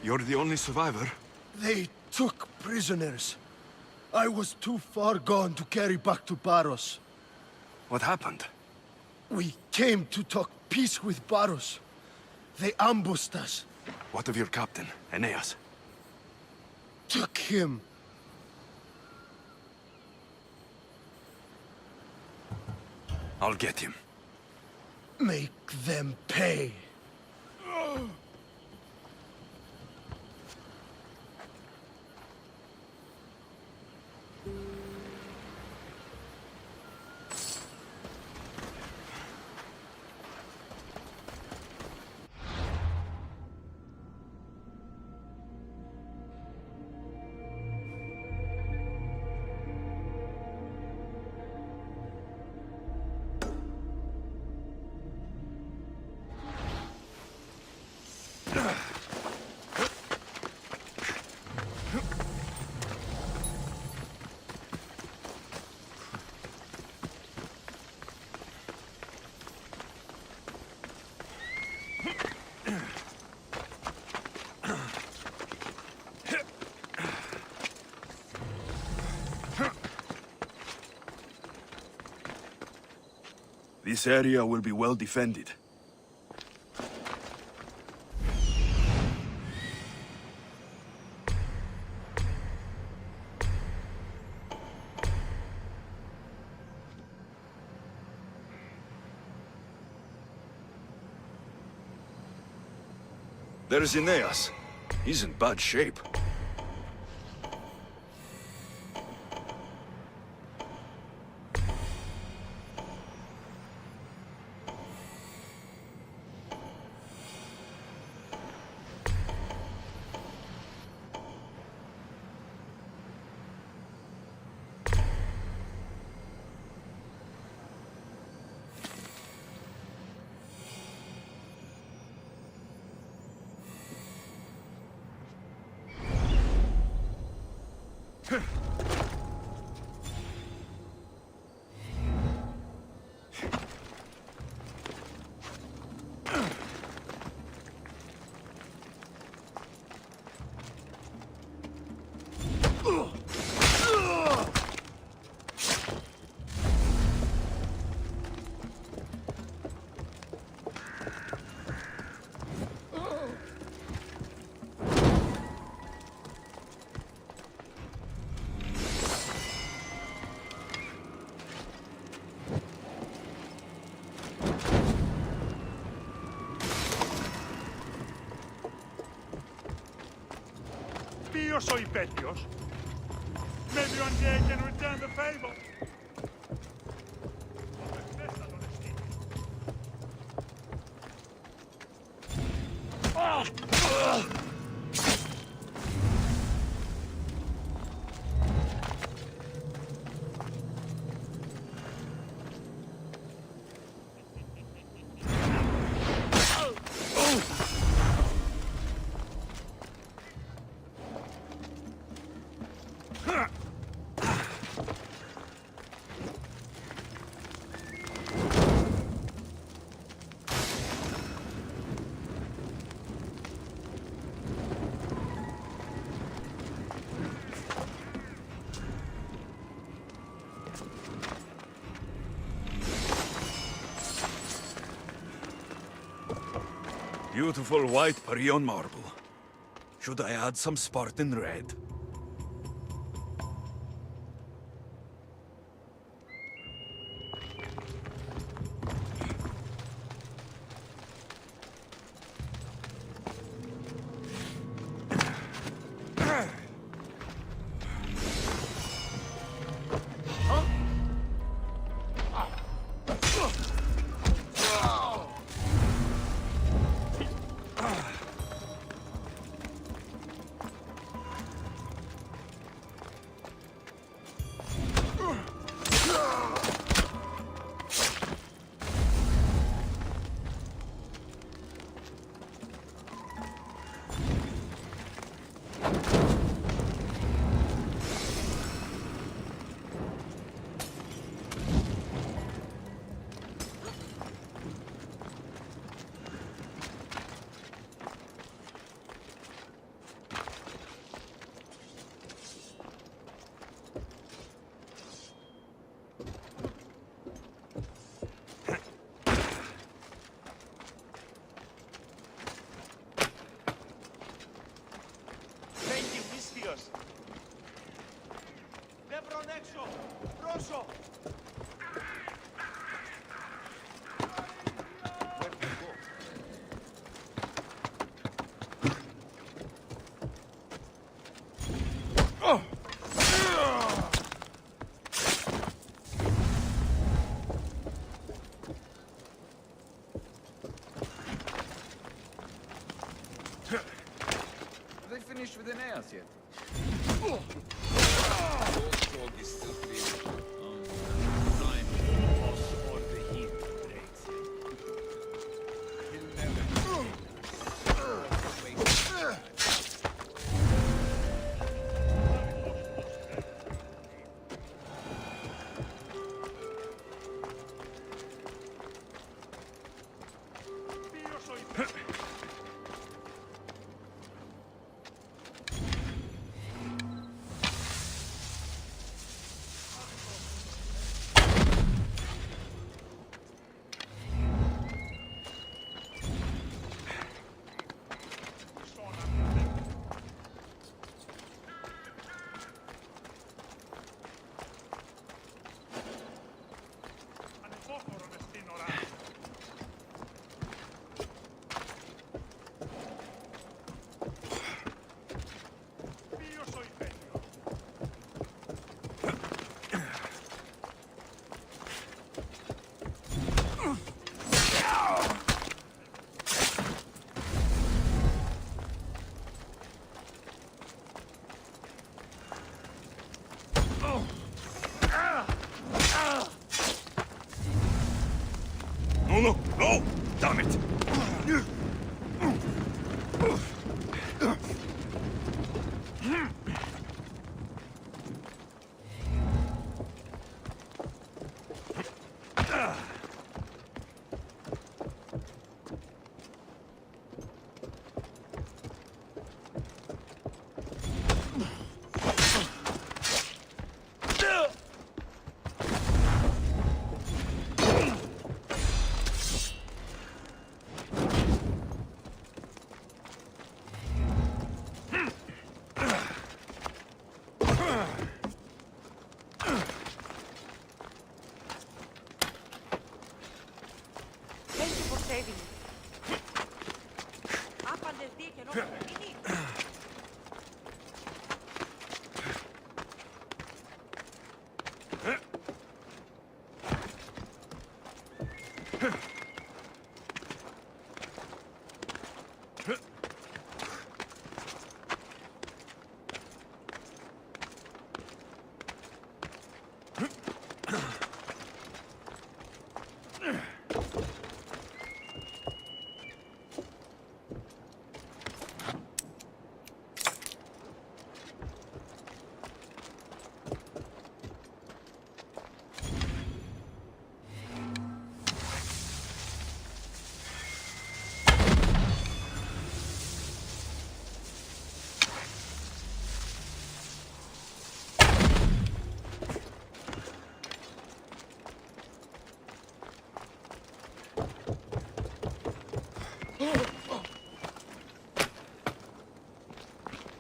You're the only survivor? They took prisoners. I was too far gone to carry back to Baros. What happened? We came to talk peace with Baros. They ambushed us. What of your captain, Aeneas? Took him. I'll get him. Make them pay. This area will be well defended. There's Aeneas. He's in bad shape. Ποιος ο υπέτειος? Maybe one day I can return the favor. Beautiful white Parian marble. Should I add some Spartan red? πίσω! Have they finished with the nails yet? Dog is still clean. Time boss or the heat breaks him. He'll never Πίσω η πέτειος! Ανεπόφορο μες στην ώρα. Πίσω η πέτειος! No, no, no! Damn it! Thank you for saving me. Άπαντες δει και λόγω του μήνυ.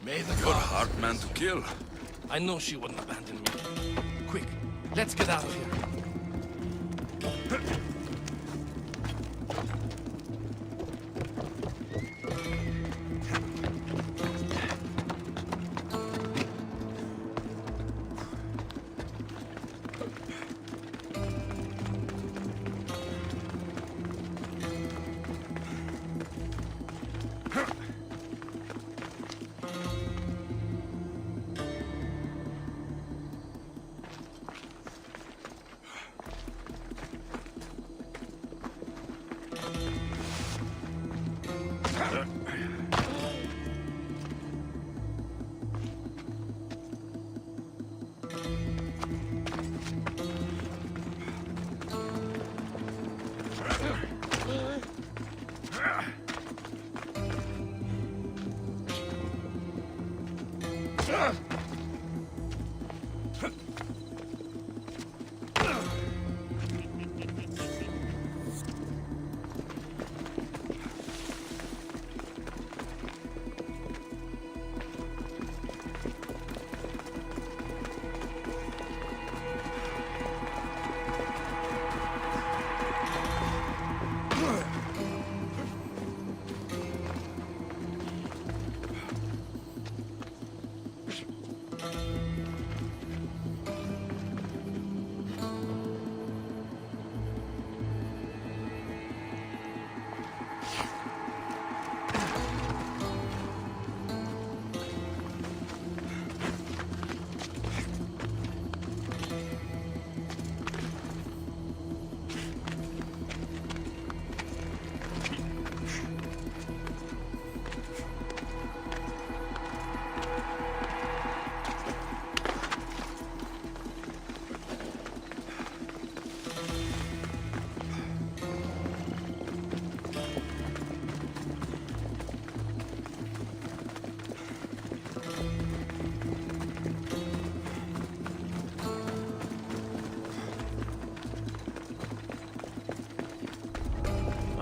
May the You're a gods. hard man to kill. I know she wouldn't abandon me. Quick, let's get out of here.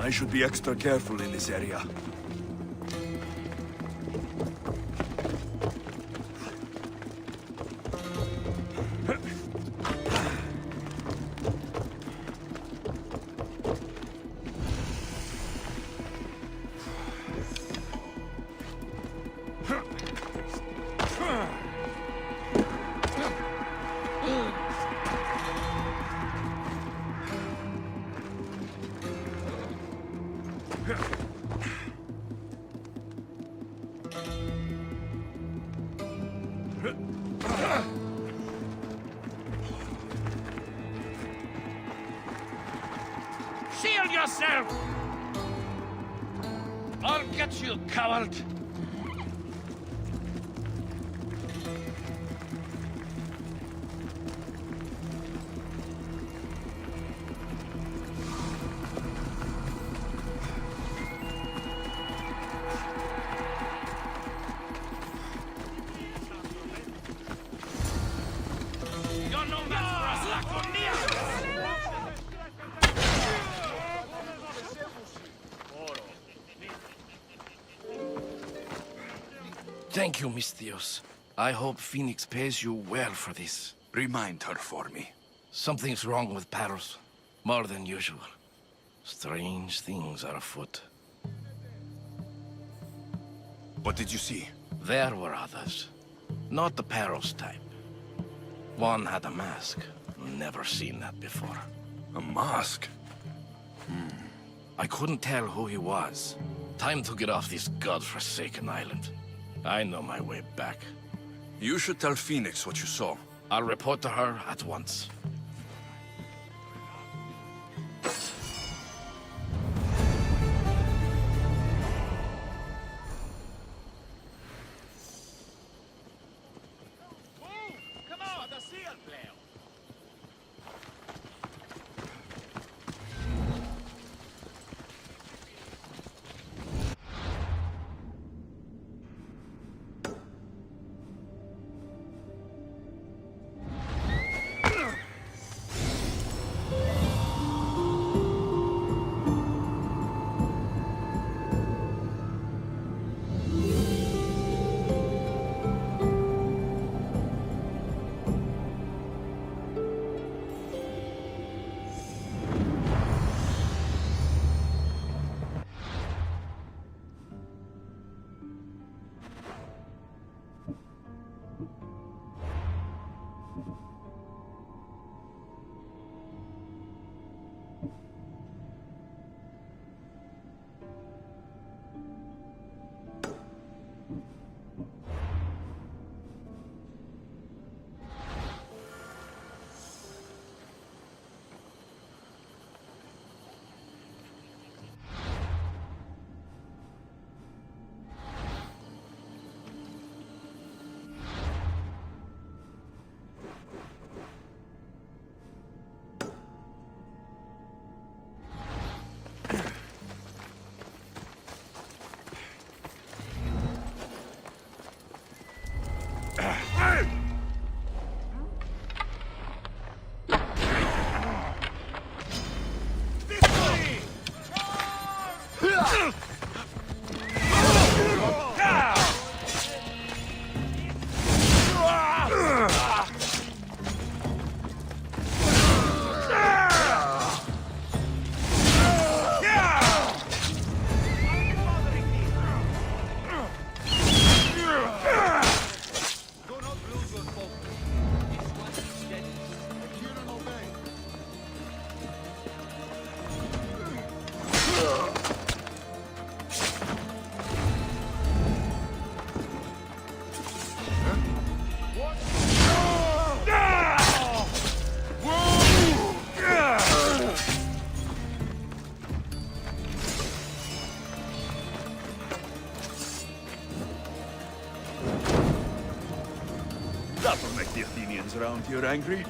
I should be extra careful in this area. Shield yourself! I'll get you, coward! You're no match for us, Laconia! Thank you, Mistios. I hope Phoenix pays you well for this. Remind her for me. Something's wrong with Paros. More than usual. Strange things are afoot. What did you see? There were others. Not the Paros type. One had a mask. Never seen that before. A mask? I couldn't tell who he was. Time to get off this godforsaken island. I know my way back. You should tell Phoenix what you saw. I'll report to her at once. That'll make the Athenians around here angry.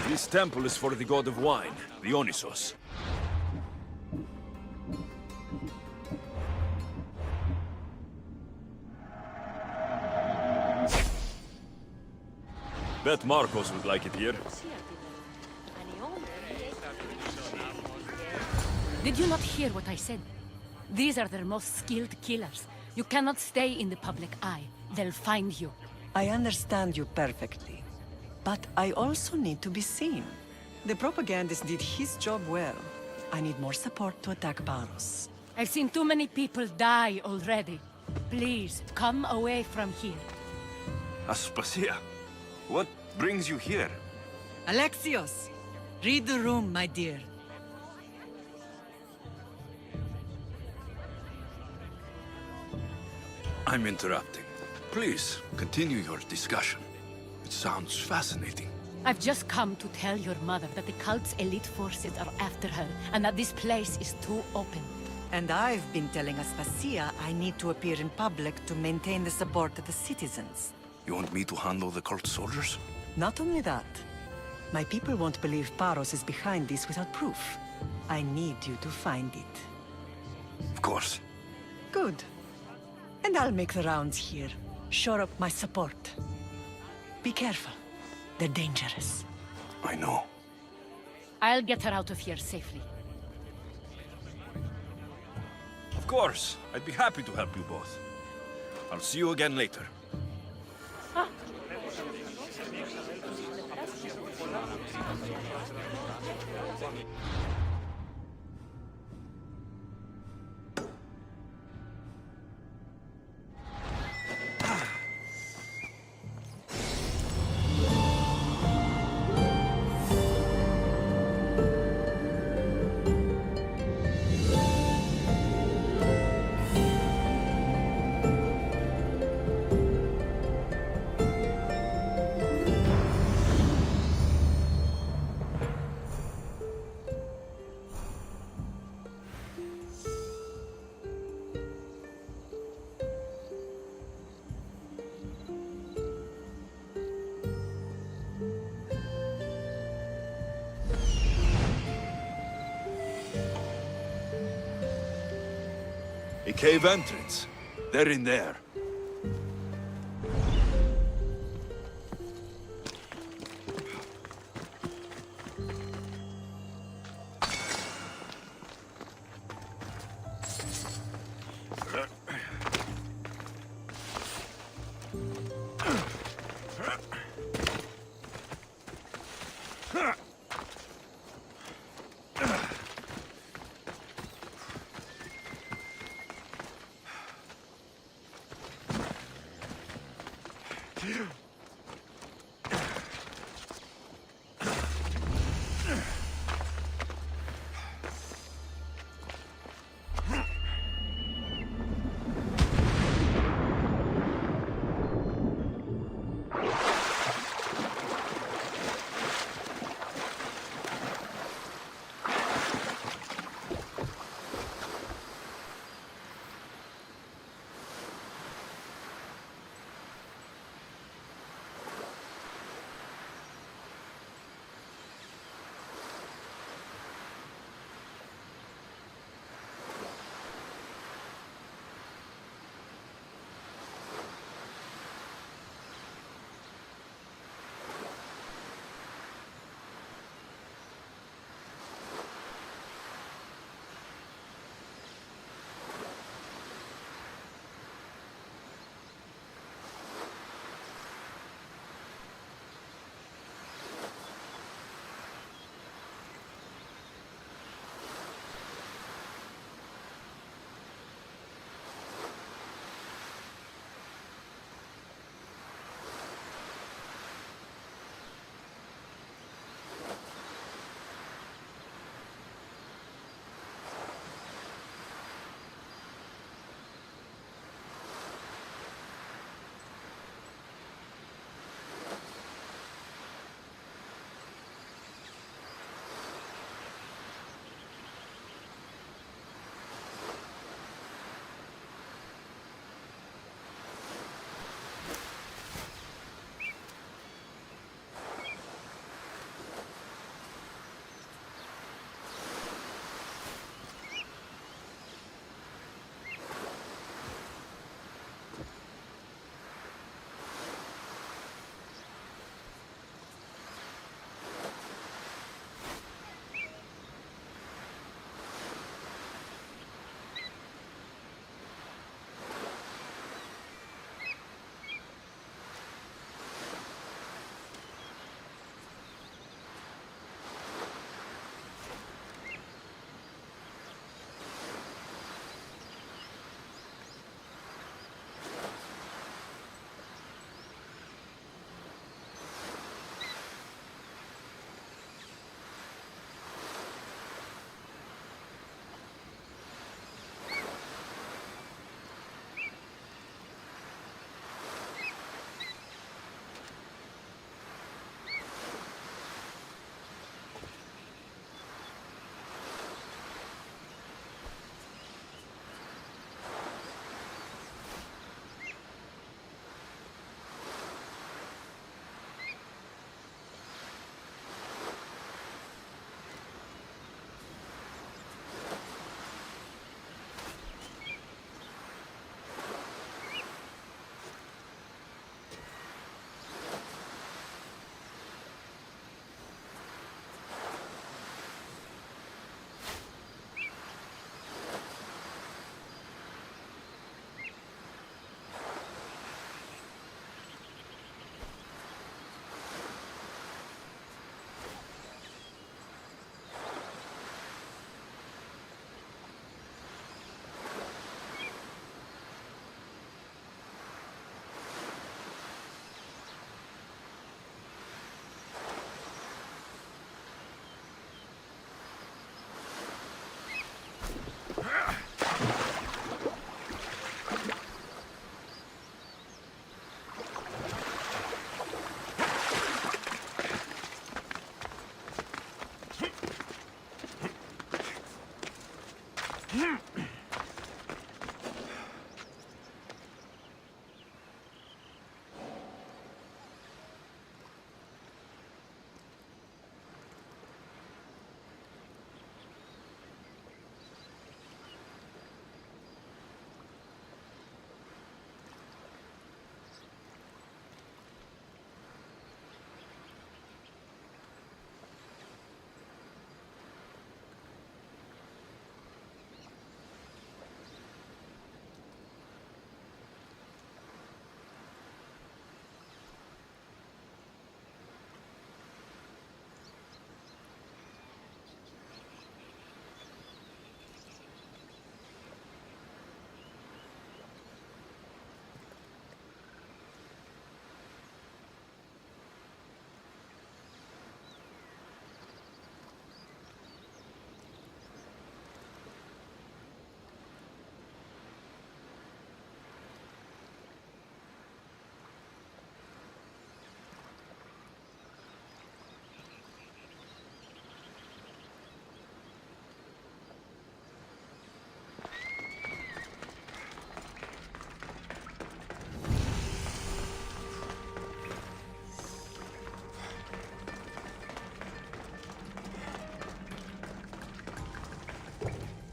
This temple is for the god of wine, the Onisos. Bet Marcos would like it here. Did you not hear what I said? These are their most skilled killers. You cannot stay in the public eye. They'll find you. I understand you perfectly. But I also need to be seen. The propagandist did his job well. I need more support to attack Baros. I've seen too many people die already. Please, come away from here. Aspasia, what brings you here? Alexios! Read the room, my dear. I'm interrupting. Please, continue your discussion. It sounds fascinating. I've just come to tell your mother that the cult's elite forces are after her, and that this place is too open. And I've been telling Aspasia I need to appear in public to maintain the support of the citizens. You want me to handle the cult soldiers? Not only that, my people won't believe Paros is behind this without proof. I need you to find it. Of course. Good. And I'll make the rounds here. Shore up my support. Be careful. They're dangerous. I know. I'll get her out of here safely. Of course. I'd be happy to help you both. I'll see you again later. A cave entrance. They're in there.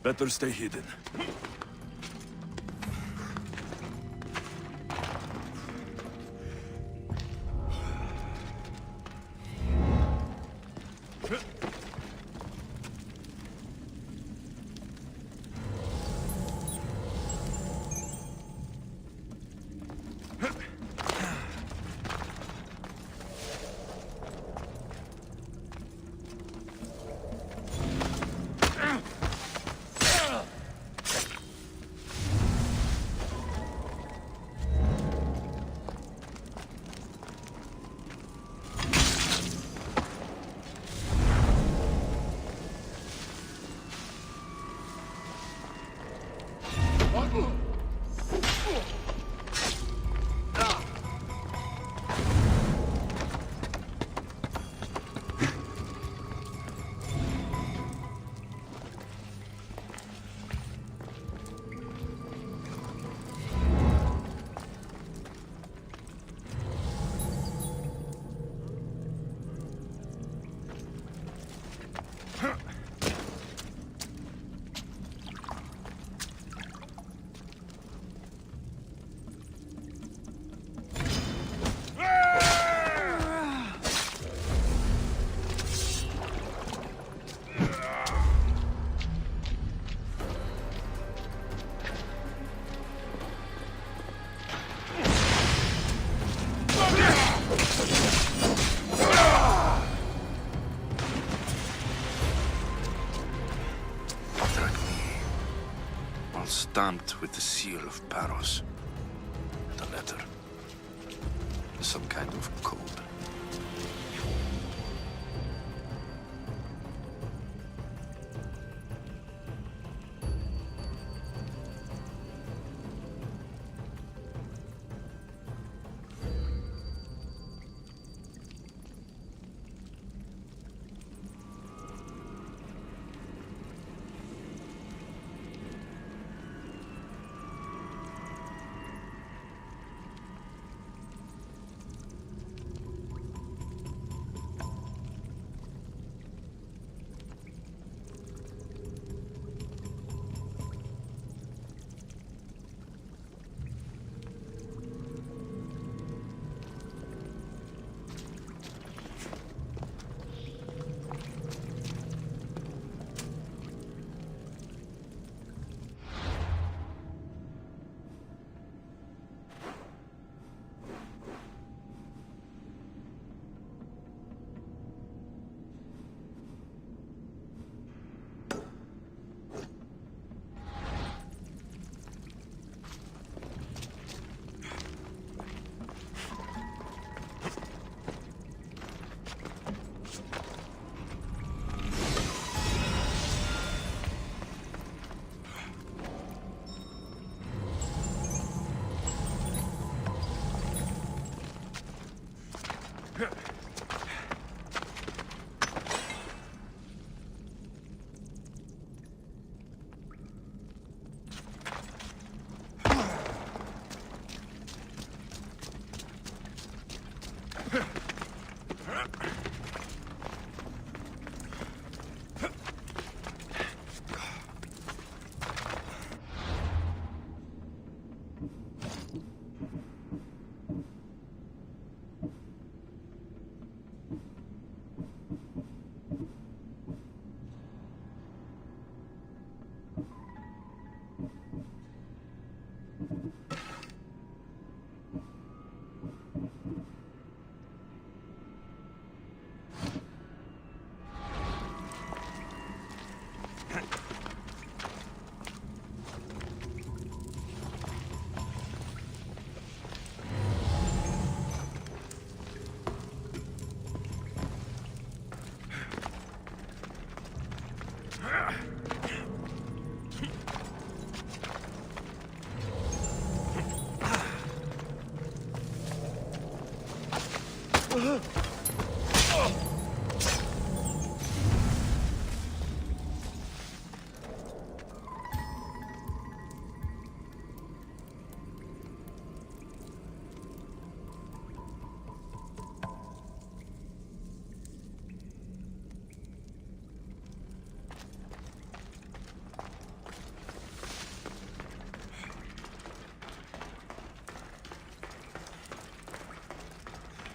Better stay hidden. Stamped with the seal of Paros. And a letter. Some kind of code.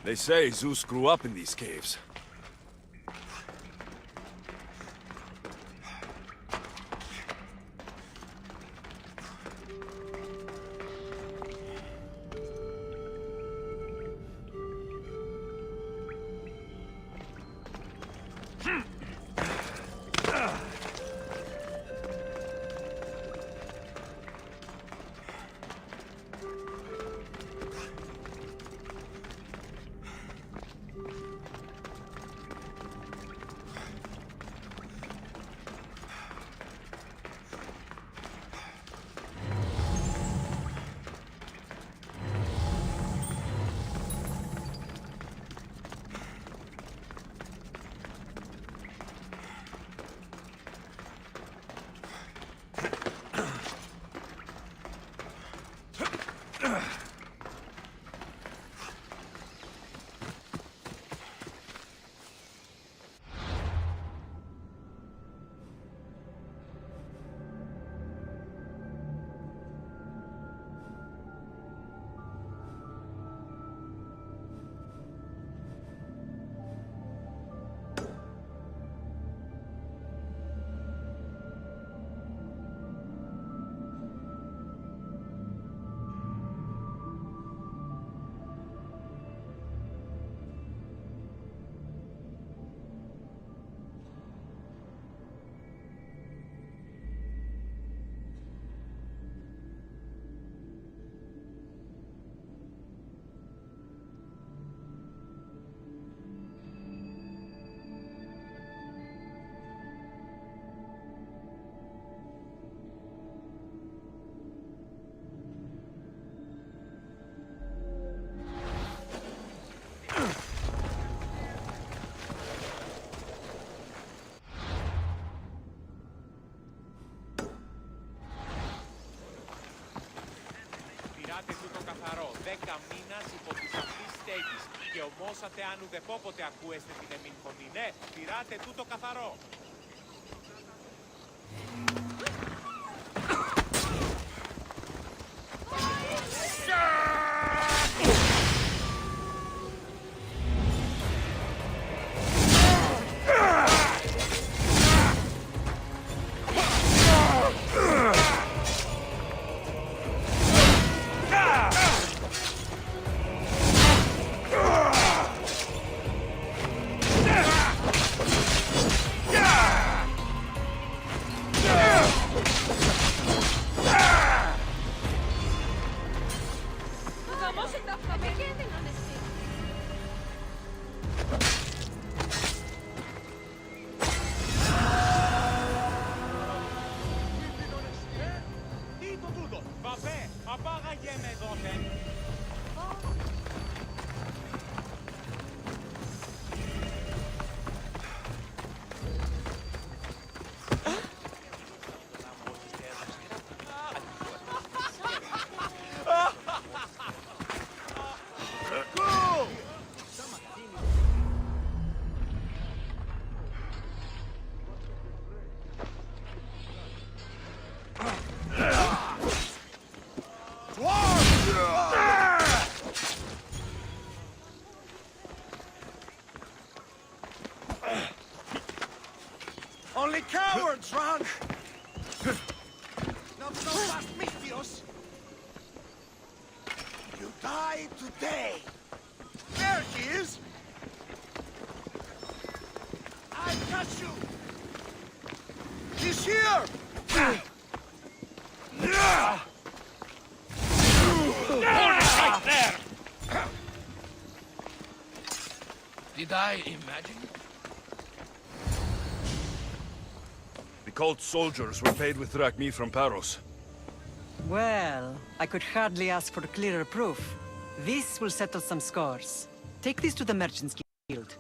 They say Zeus grew up in these caves. Πειράτε τούτο καθαρό, 10 μήνας υπό της απλής στέγης και ομόσατε αν ουδεπόποτε ακούεστε την εμήν φωνή. Ναι, πειράτε τούτο καθαρό. Τι το τούτο, βαβέ, απάγαγε με δότε. Only cowards run! Not so fast, Misthios! You die today! There he is! I catch you! He's here! Right there! Did I imagine? The cult soldiers were paid with drachmi from Paros. Well, I could hardly ask for clearer proof. This will settle some scores. Take this to the Merchants Guild.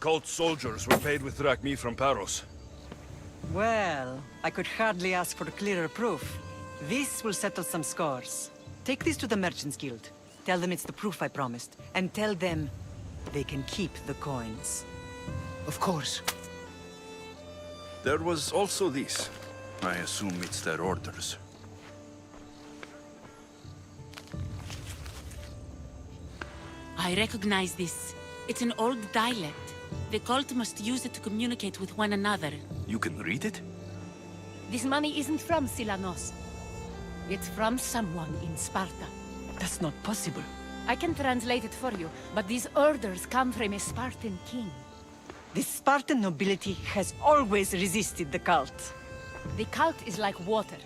cult soldiers were paid with drachmi from Paros. Well, I could hardly ask for clearer proof. This will settle some scores. Take this to the Merchants Guild. Tell them it's the proof I promised. And tell them they can keep the coins. Of course. There was also this. I assume it's their orders. I recognize this. It's an old dialect. The cult must use it to communicate with one another. You can read it? This money isn't from Silanos. It's from someone in Sparta. That's not possible. I can translate it for you, but these orders come from a Spartan king. The Spartan nobility has always resisted the cult. The cult is like water.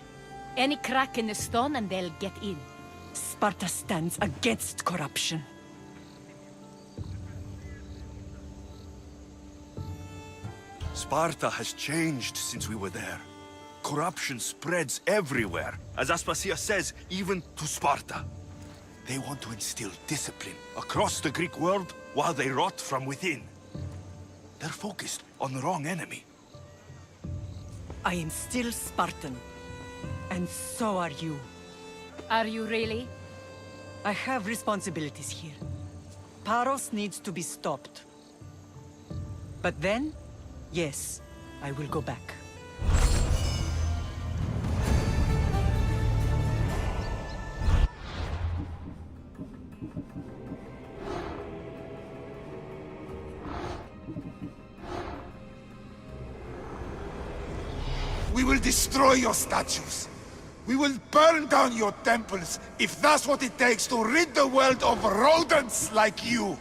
Any crack in the stone and they'll get in. Sparta stands against corruption. Sparta has changed since we were there. Corruption spreads everywhere. As Aspasia says, even to Sparta. They want to instill discipline across the Greek world while they rot from within. They're focused on the wrong enemy. I am still Spartan. And so are you. Are you really? I have responsibilities here. Paros needs to be stopped. But then, yes, I will go back. We will destroy your statues. We will burn down your temples if that's what it takes to rid the world of rodents like you.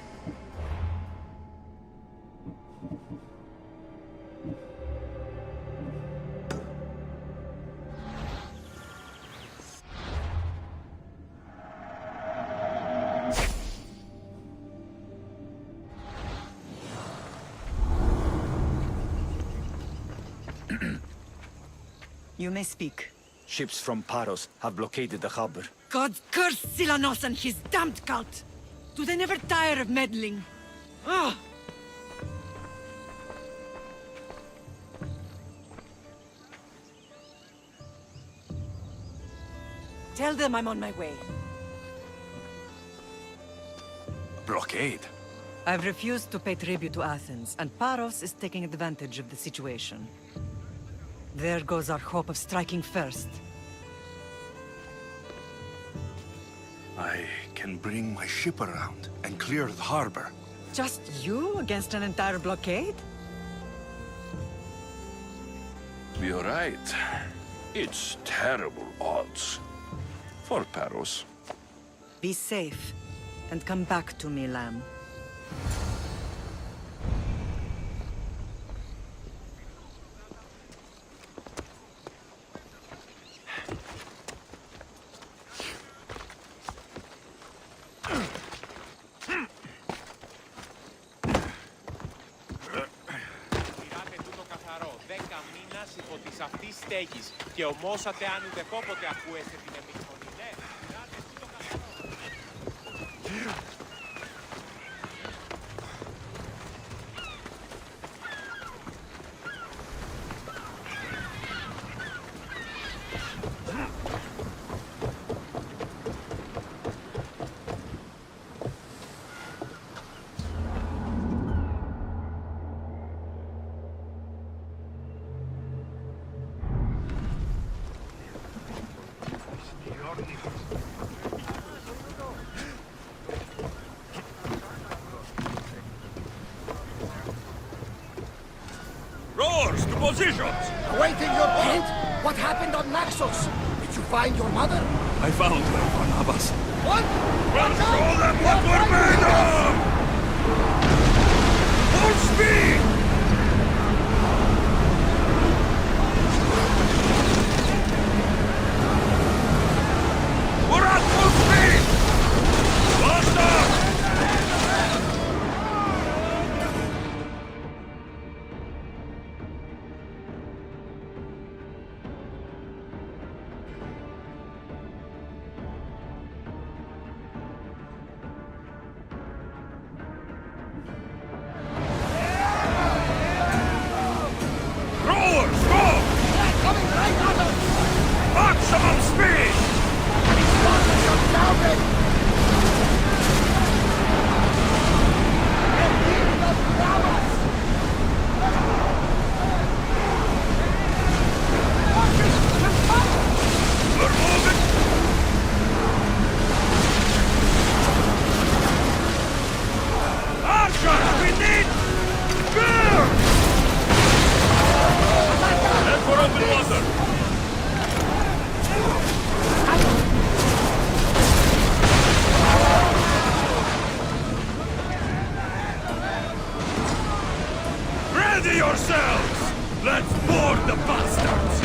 You may speak. Ships from Paros have blockaded the harbor. God curse Silanos and his damned cult! Do they never tire of meddling? Ah! Tell them I'm on my way. Blockade? I've refused to pay tribute to Athens, and Paros is taking advantage of the situation. There goes our hope of striking first. I can bring my ship around and clear the harbor. Just you against an entire blockade? You're right. It's terrible odds. For Paros. Be safe, and come back to me, lamb. υπό της αυτής στέγης και ομόσατε αν ουδεπόποτε ακούεστε την εμφωνή. Ναι, πειράτε τούτο καθαρό. Roars to positions! Awaiting your point? What happened on Naxos? Did you find your mother? I found her, Barnabas. What? We'll show them what we're made of! Full speed! We're at full speed! Faster! Ready yourselves! Let's board the bastards!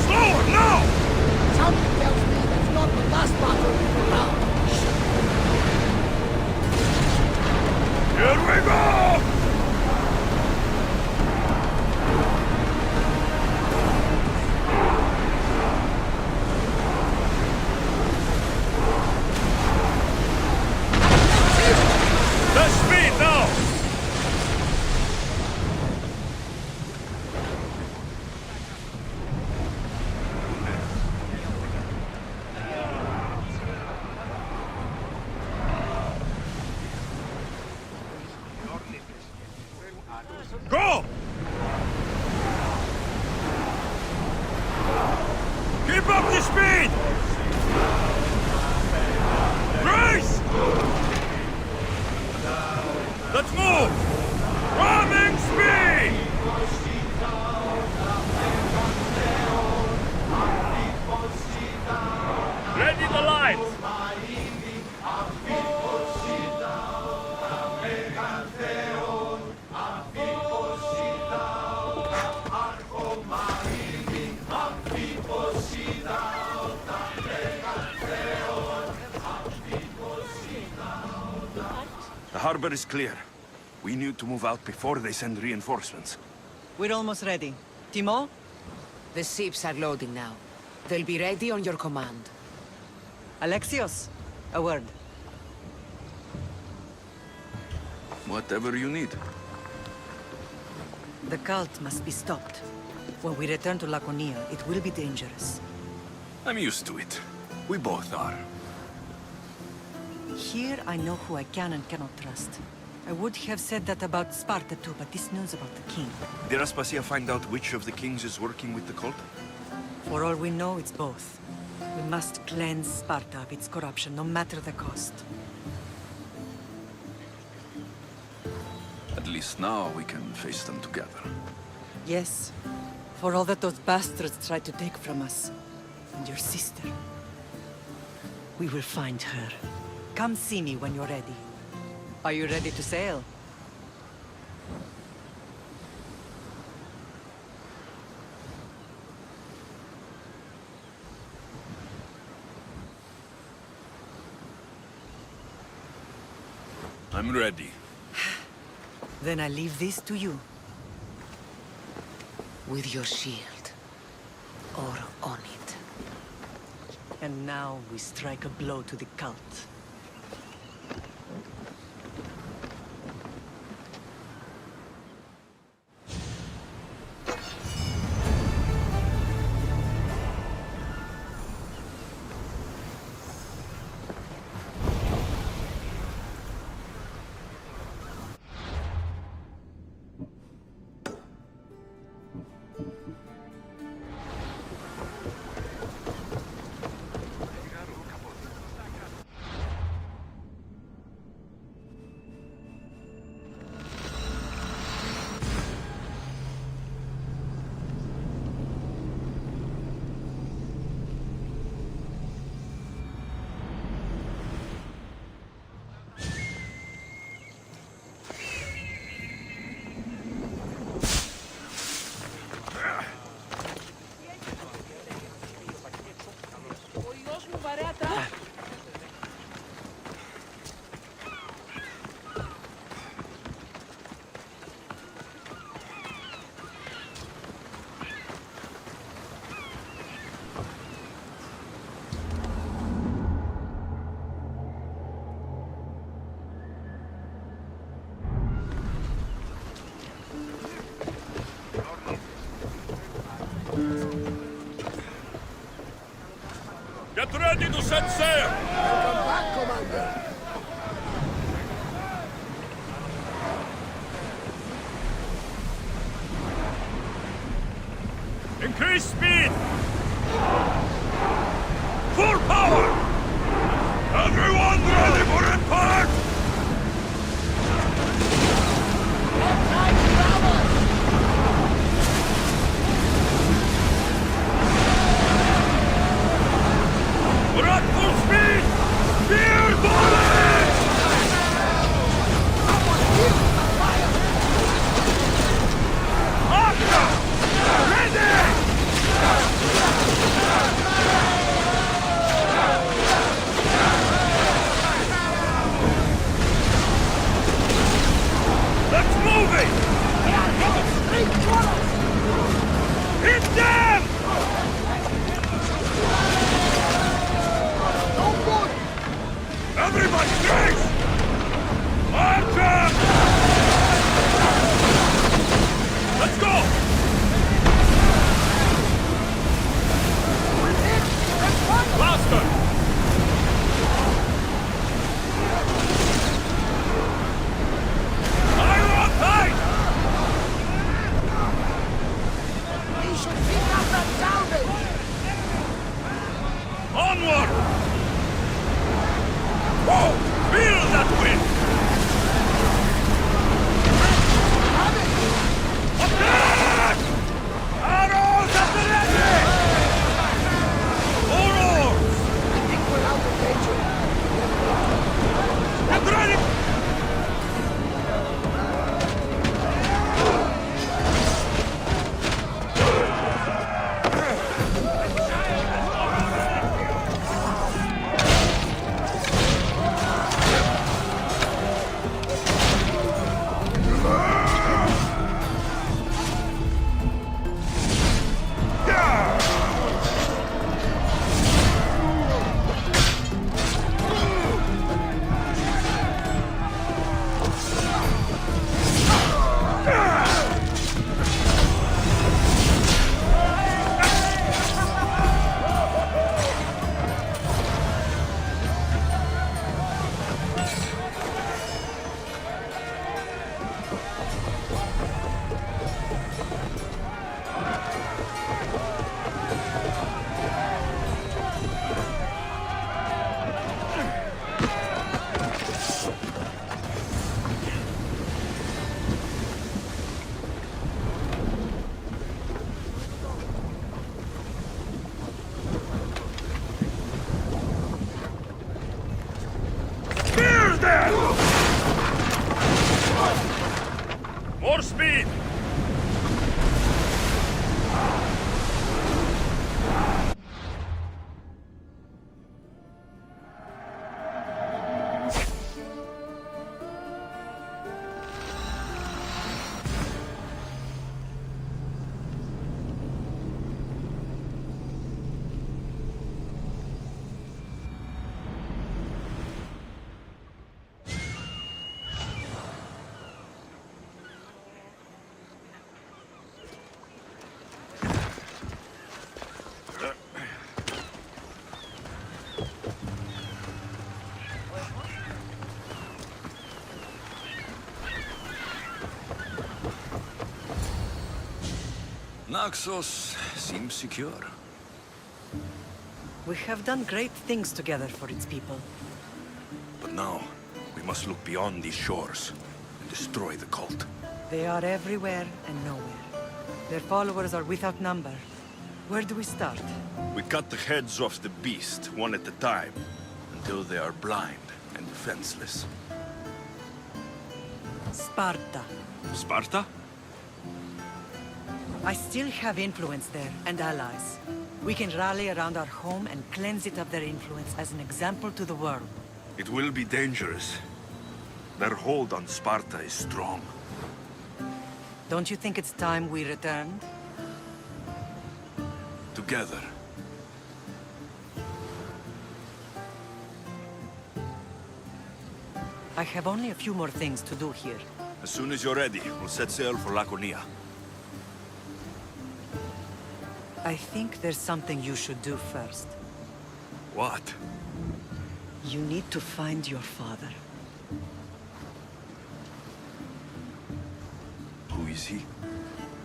Slower, now! Something tells me that's not the last battle we will round. Here we go! The speed now! Go! Keep up the speed! Grace! Let's move! Ramming speed! Ready the lights! The harbor is clear. We need to move out before they send reinforcements. We're almost ready. Timo? The ships are loading now. They'll be ready on your command. Alexios? A word. Whatever you need. The cult must be stopped. When we return to Laconia, it will be dangerous. I'm used to it. We both are. Here I know who I can and cannot trust. I would have said that about Sparta too, but this news about the king. Did Aspasia find out which of the kings is working with the cult? For all we know, it's both. We must cleanse Sparta of its corruption, no matter the cost. At least now we can face them together. Yes. For all that those bastards tried to take from us. And your sister. We will find her. Come see me when you're ready. Are you ready to sail? I'm ready. Then I leave this to you. With your shield. Or on it. And now we strike a blow to the cult. Get ready to set sail! Welcome back, Commander. Increase speed! Full power! Everyone ready for impact! We're at full speed! Spear volley! Archer! Ready! Let's move it! They are headed straight toward us! Hit them! Everybody, brace! Archer! Let's go! Blaster! Fire on tight! We should pick up that salvage! Onward! Whoa! Feel that wind! Attack! Arrows at the ready! All oars! I think we're out of danger. Get ready! Spear them! More speed! Naxos seems secure. We have done great things together for its people. But now, we must look beyond these shores and destroy the cult. They are everywhere and nowhere. Their followers are without number. Where do we start? We cut the heads off the beast, one at a time, until they are blind and defenseless. Sparta. Sparta? I still have influence there, and allies. We can rally around our home and cleanse it of their influence as an example to the world. It will be dangerous. Their hold on Sparta is strong. Don't you think it's time we returned? Together. I have only a few more things to do here. As soon as you're ready, we'll set sail for Laconia. I think there's something you should do first. What? You need to find your father. Who is he?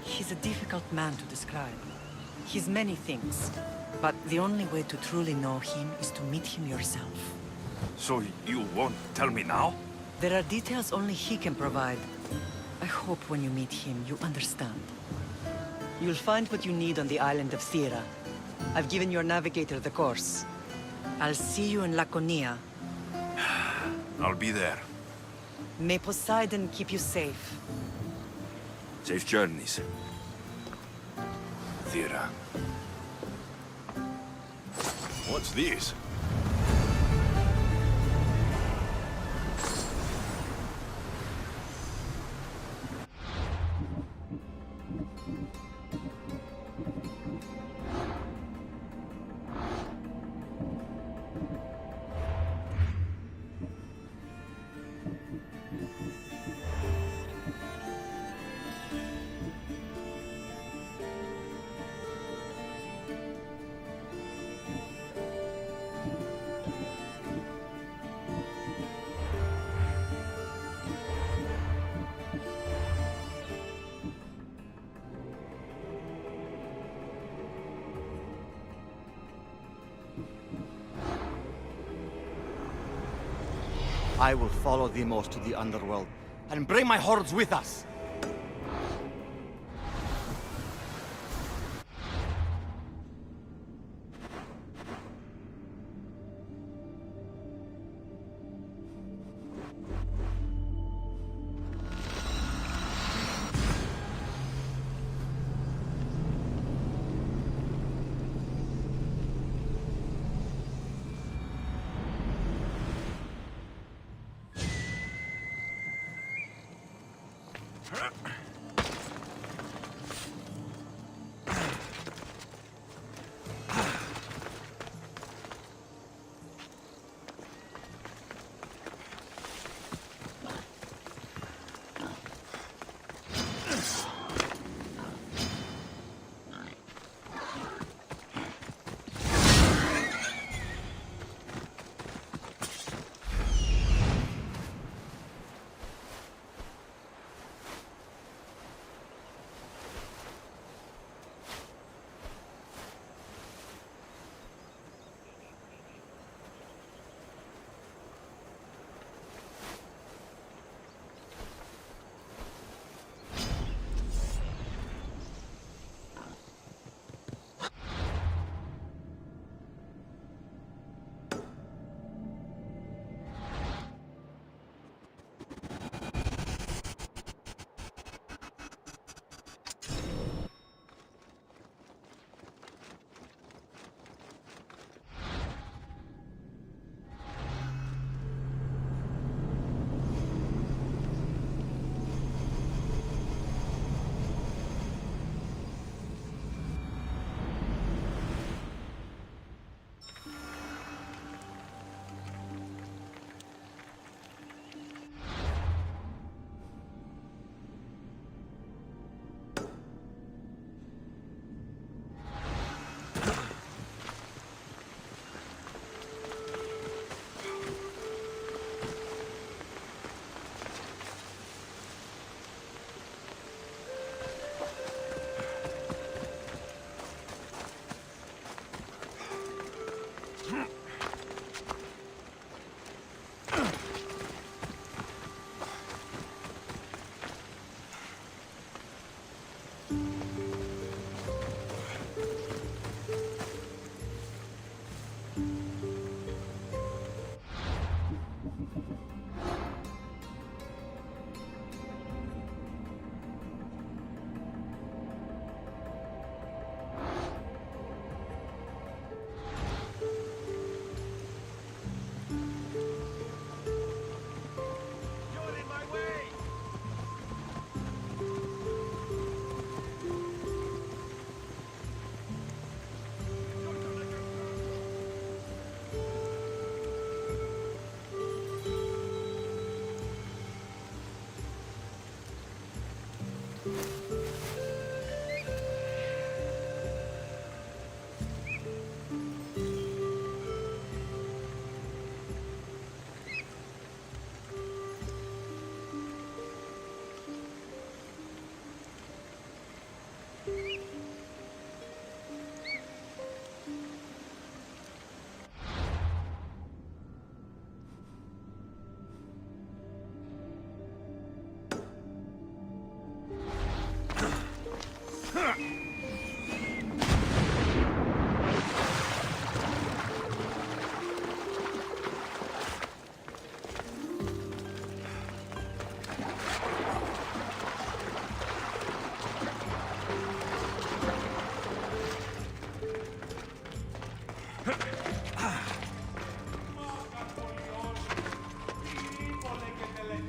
He's a difficult man to describe. He's many things, but the only way to truly know him is to meet him yourself. So you won't tell me now? There are details only he can provide. I hope when you meet him, you understand. You'll find what you need on the island of Thera. I've given your navigator the course. I'll see you in Laconia. I'll be there. May Poseidon keep you safe. Safe journeys. Thera. What's this? I will follow Deimos to the underworld, and bring my hordes with us!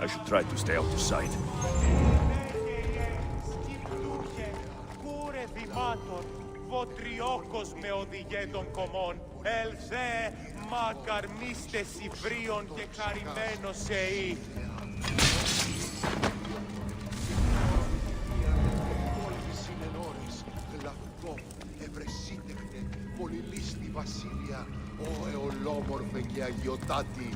I should try to stay out of sight. Κούρε δημάτων, βοτριόκος με οδηγέ των κομμών, ελθέ, μακαρμίστες υβρίων και χαρημένος εή. Πολυλίστη βασίλεια, ο εολόμορφε και αγιοτάτη.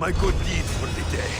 My good deed for the day.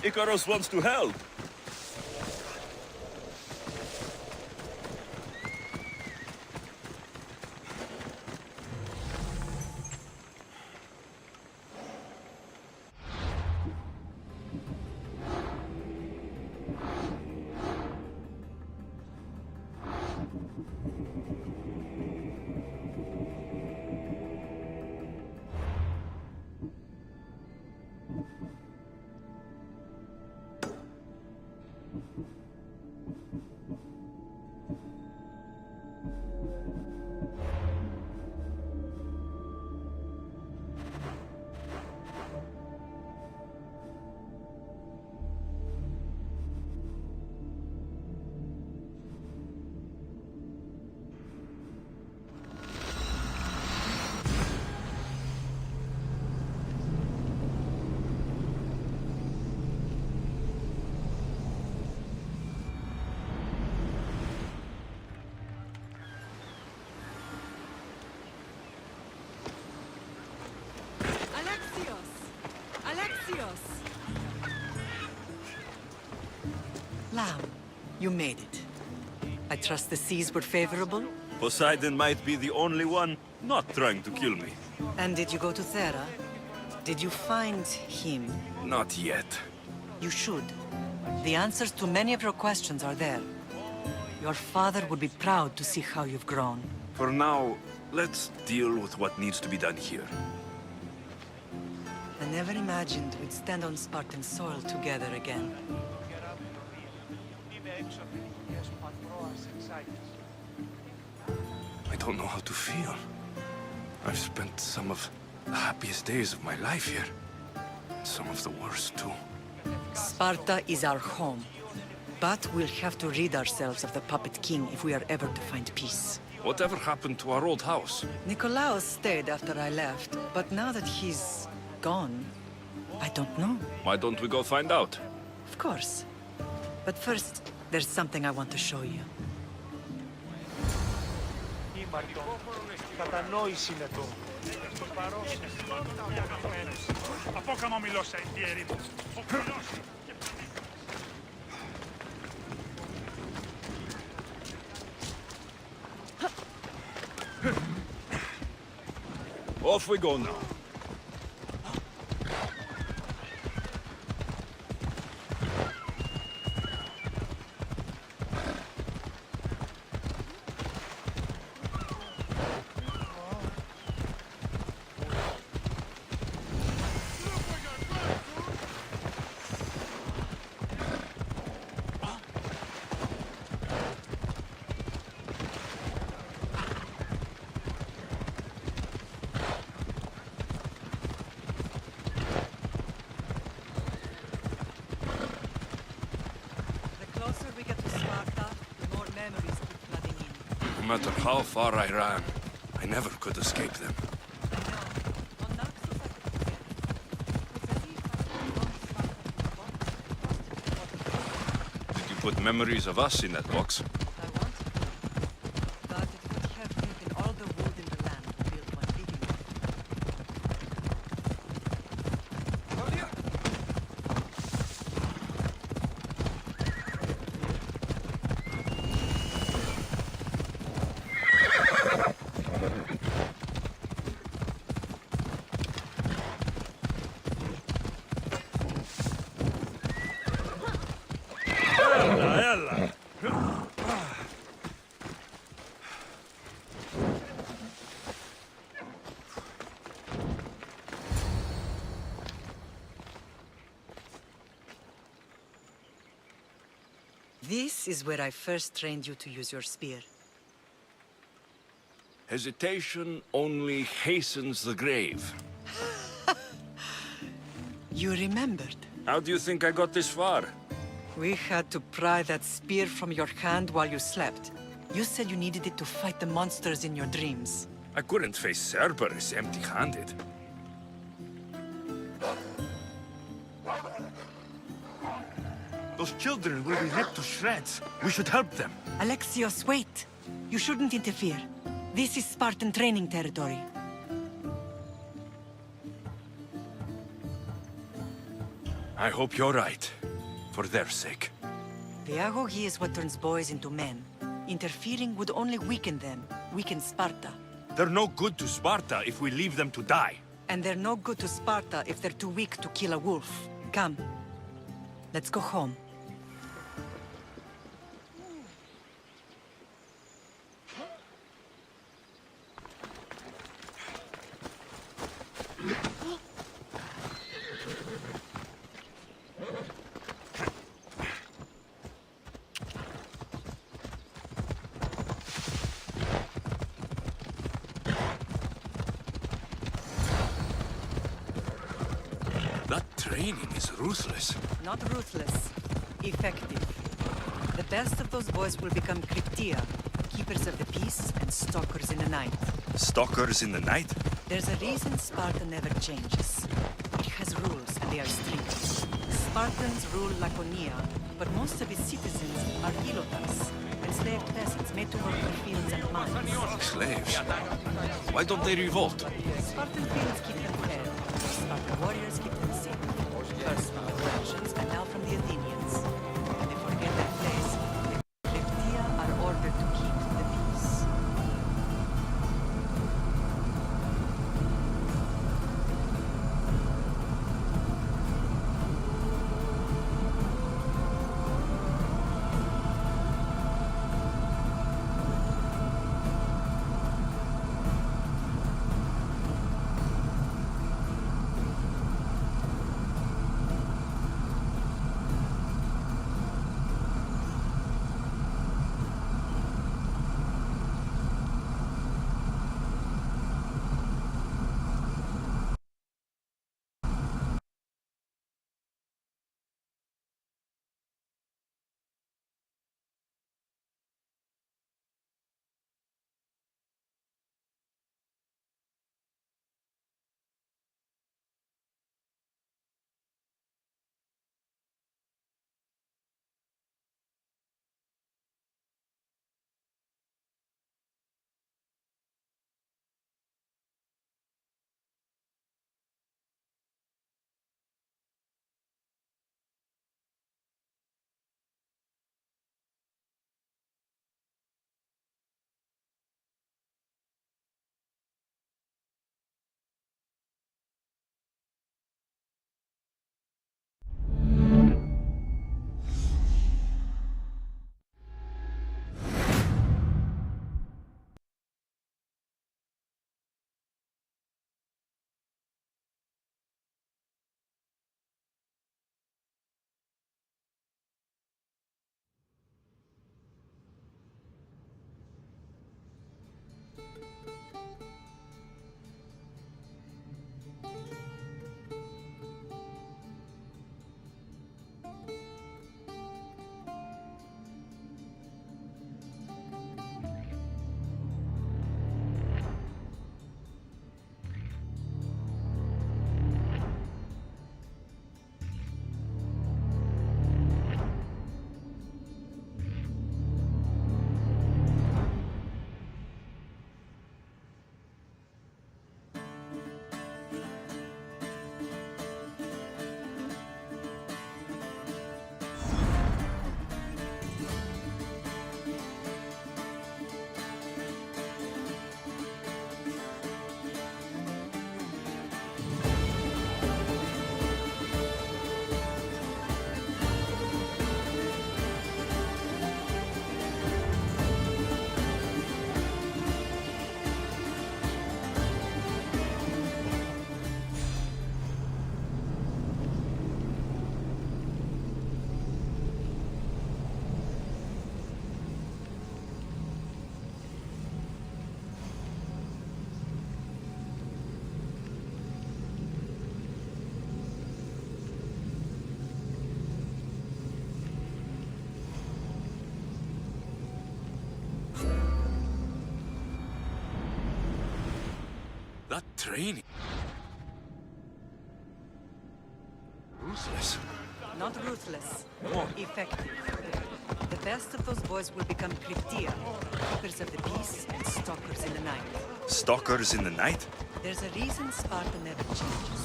Icarus wants to help. Lamb, you made it. I trust the seas were favorable? Poseidon might be the only one not trying to kill me. And did you go to Thera? Did you find him? Not yet. You should. The answers to many of your questions are there. Your father would be proud to see how you've grown. For now, let's deal with what needs to be done here. I never imagined we'd stand on Spartan soil together again. I don't know how to feel. I've spent some of the happiest days of my life here. Some of the worst, too. Sparta is our home. But we'll have to rid ourselves of the Puppet King if we are ever to find peace. Whatever happened to our old house? Nikolaos stayed after I left, but now that he's gone, I don't know. Why don't we go find out? Of course. But first, there's something I want to show you. Κατανόηση είναι το. Απόκαμο μιλώσα, ιδιαίρη μου. Off we go now. matter how far I ran, I never could escape them. Did you put memories of us in that box? I want to, but it would have taken all the wood in the land to build one living one. This is where I first trained you to use your spear. Hesitation only hastens the grave. You remembered. How do you think I got this far? We had to pry that spear from your hand while you slept. You said you needed it to fight the monsters in your dreams. I couldn't face Cerberus empty-handed. Those children will be ripped to shreds. We should help them. Alexios, wait! You shouldn't interfere. This is Spartan training territory. I hope you're right. For their sake. The Agogi is what turns boys into men. Interfering would only weaken them, weaken Sparta. They're no good to Sparta if we leave them to die. And they're no good to Sparta if they're too weak to kill a wolf. Come. Let's go home. That training is ruthless. Not ruthless. Effective. The best of those boys will become Cryptia, keepers of the peace and stalkers in the night. Stalkers in the night? There's a reason Sparta never changes. It has rules, and they are strict. Spartans rule Laconia, but most of its citizens are Ilotas, enslaved peasants made to work in fields and mines. Slaves? Why don't they revolt? Spartan fields keep them fed. Spartan warriors keep them safe. First from the Persians, and now from the Athenians. When they forget their place, the Cryptia are ordered to keep the peace. training. Ruthless. Not ruthless, more effective. The best of those boys will become Cryptia, keepers of the peace and stalkers in the night. Stalkers in the night? There's a reason Sparta never changes.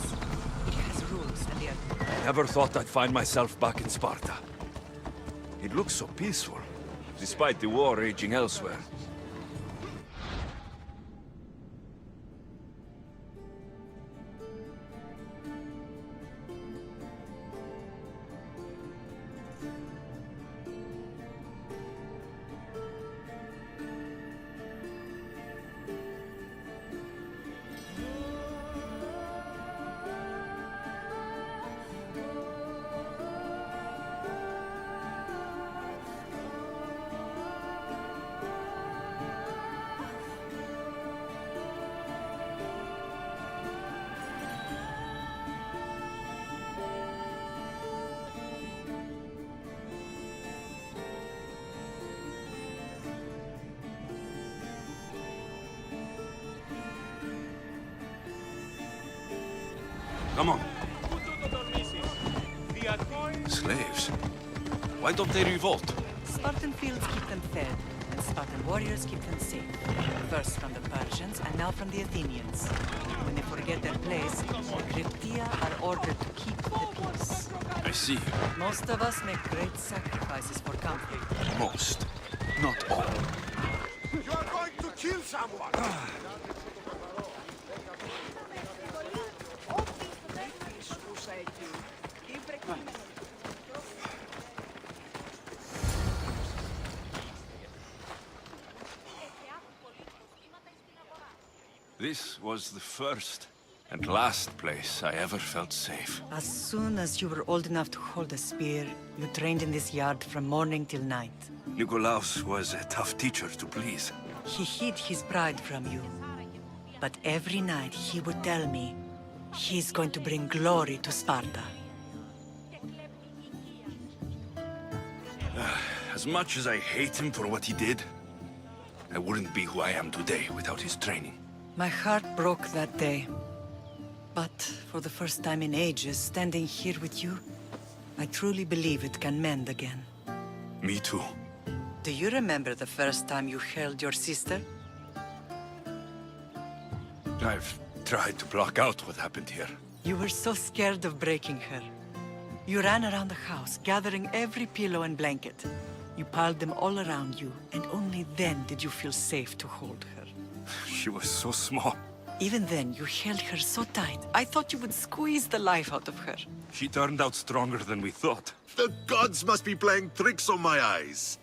It has rules, and they are... Never thought I'd find myself back in Sparta. It looks so peaceful, despite the war raging elsewhere. Come on. Slaves? Why don't they revolt? Spartan fields keep them fed, and Spartan warriors keep them safe. First from the Persians, and now from the Athenians. When they forget their place, the Cryptia are ordered to keep the peace. I see. Most of us make great sacrifices for comfort. Most. Not all. You are going to kill someone! This was the first and last place I ever felt safe. As soon as you were old enough to hold a spear, you trained in this yard from morning till night. Nikolaos was a tough teacher to please. He hid his pride from you. But every night he would tell me, he's going to bring glory to Sparta. As much as I hate him for what he did, I wouldn't be who I am today without his training. My heart broke that day. But for the first time in ages, standing here with you, I truly believe it can mend again. Me too. Do you remember the first time you held your sister? I've tried to block out what happened here. You were so scared of breaking her. You ran around the house, gathering every pillow and blanket. You piled them all around you, and only then did you feel safe to hold her. She was so small. Even then, you held her so tight, I thought you would squeeze the life out of her. She turned out stronger than we thought. The gods must be playing tricks on my eyes.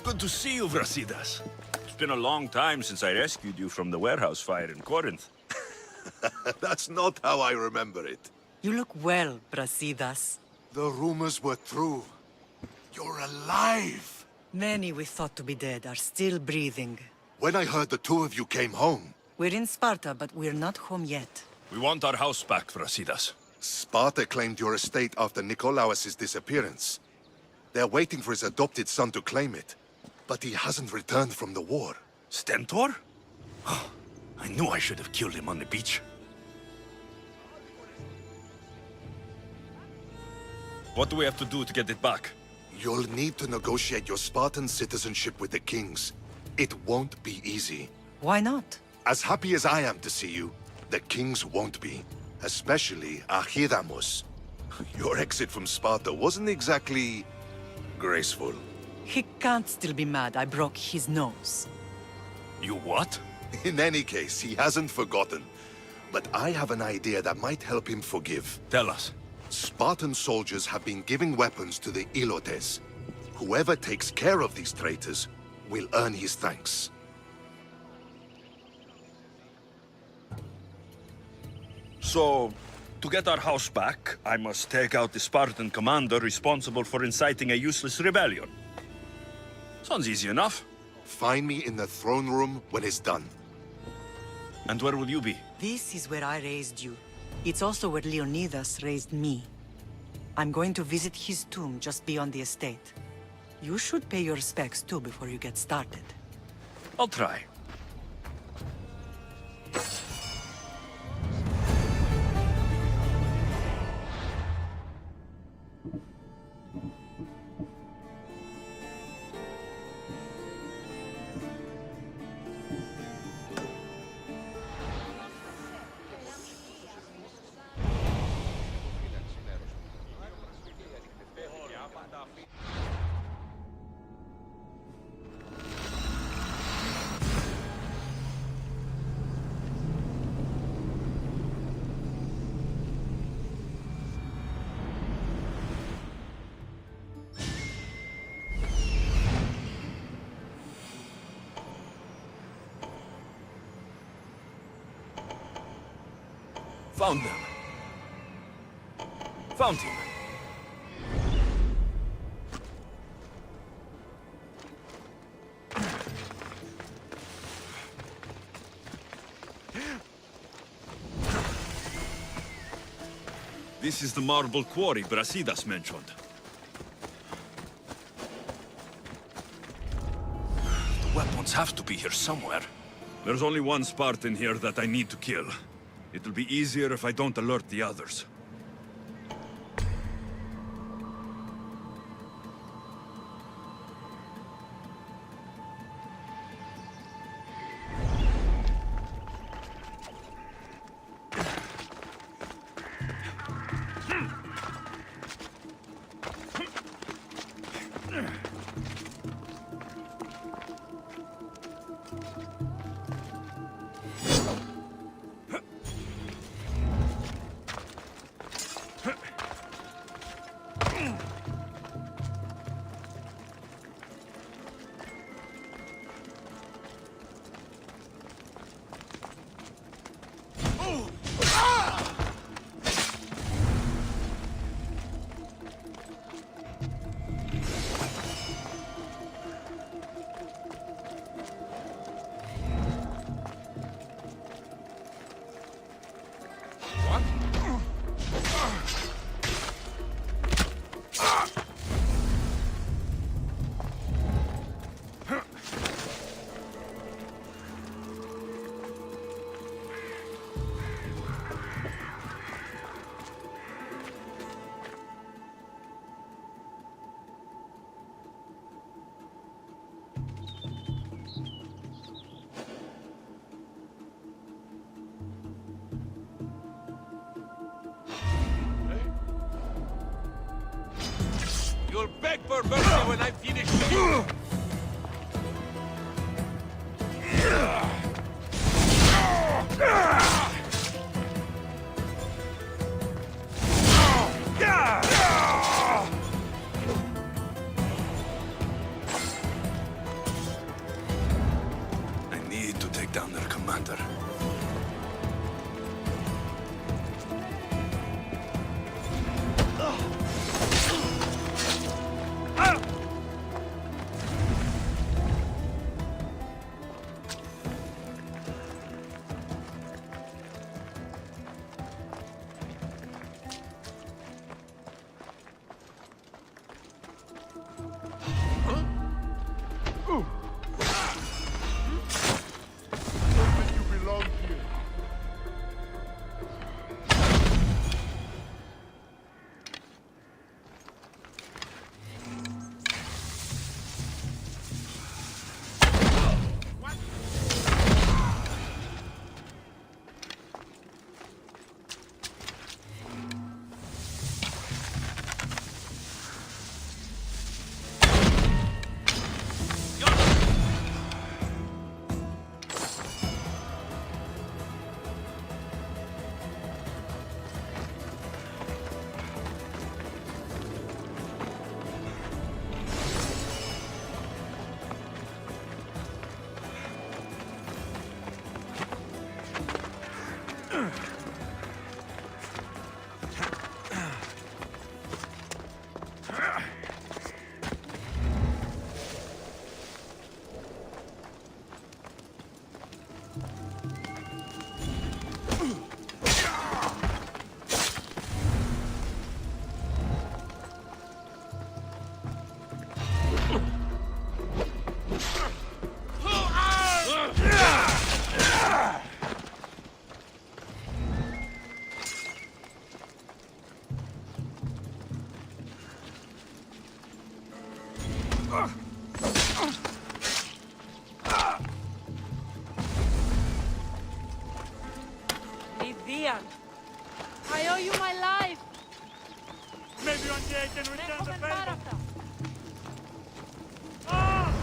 Good to see you, Brasidas. It's been a long time since I rescued you from the warehouse fire in Corinth. That's not how I remember it. You look well, Brasidas. The rumors were true. You're alive! Many we thought to be dead are still breathing. When I heard the two of you came home, We're in Sparta, but we're not home yet. We want our house back, Brasidas. Sparta claimed your estate after Nikolaos' disappearance. They're waiting for his adopted son to claim it. But he hasn't returned from the war. Stentor? I knew I should have killed him on the beach. What do we have to do to get it back? You'll need to negotiate your Spartan citizenship with the kings. It won't be easy. Why not? As happy as I am to see you, the kings won't be. Especially Archidamos. Your exit from Sparta wasn't exactly graceful. He can't still be mad I broke his nose. You what? In any case, he hasn't forgotten. But I have an idea that might help him forgive. Tell us. Spartan soldiers have been giving weapons to the Ilotes. Whoever takes care of these traitors will earn his thanks. So, to get our house back, I must take out the Spartan commander responsible for inciting a useless rebellion. Sounds easy enough. Find me in the throne room when it's done. And where will you be? This is where I raised you. It's also where Leonidas raised me. I'm going to visit his tomb just beyond the estate. You should pay your respects too before you get started. I'll try. Found them. Found him. This is the marble quarry Brasidas mentioned. The weapons have to be here somewhere. There's only one Spartan here that I need to kill. It'll be easier if I don't alert the others. You'll beg for mercy when I finish with you! I need to take down their commander. Vian. I owe you my life. Maybe one day I can return the favor. Barata. Ah!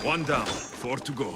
One down, 4 to go.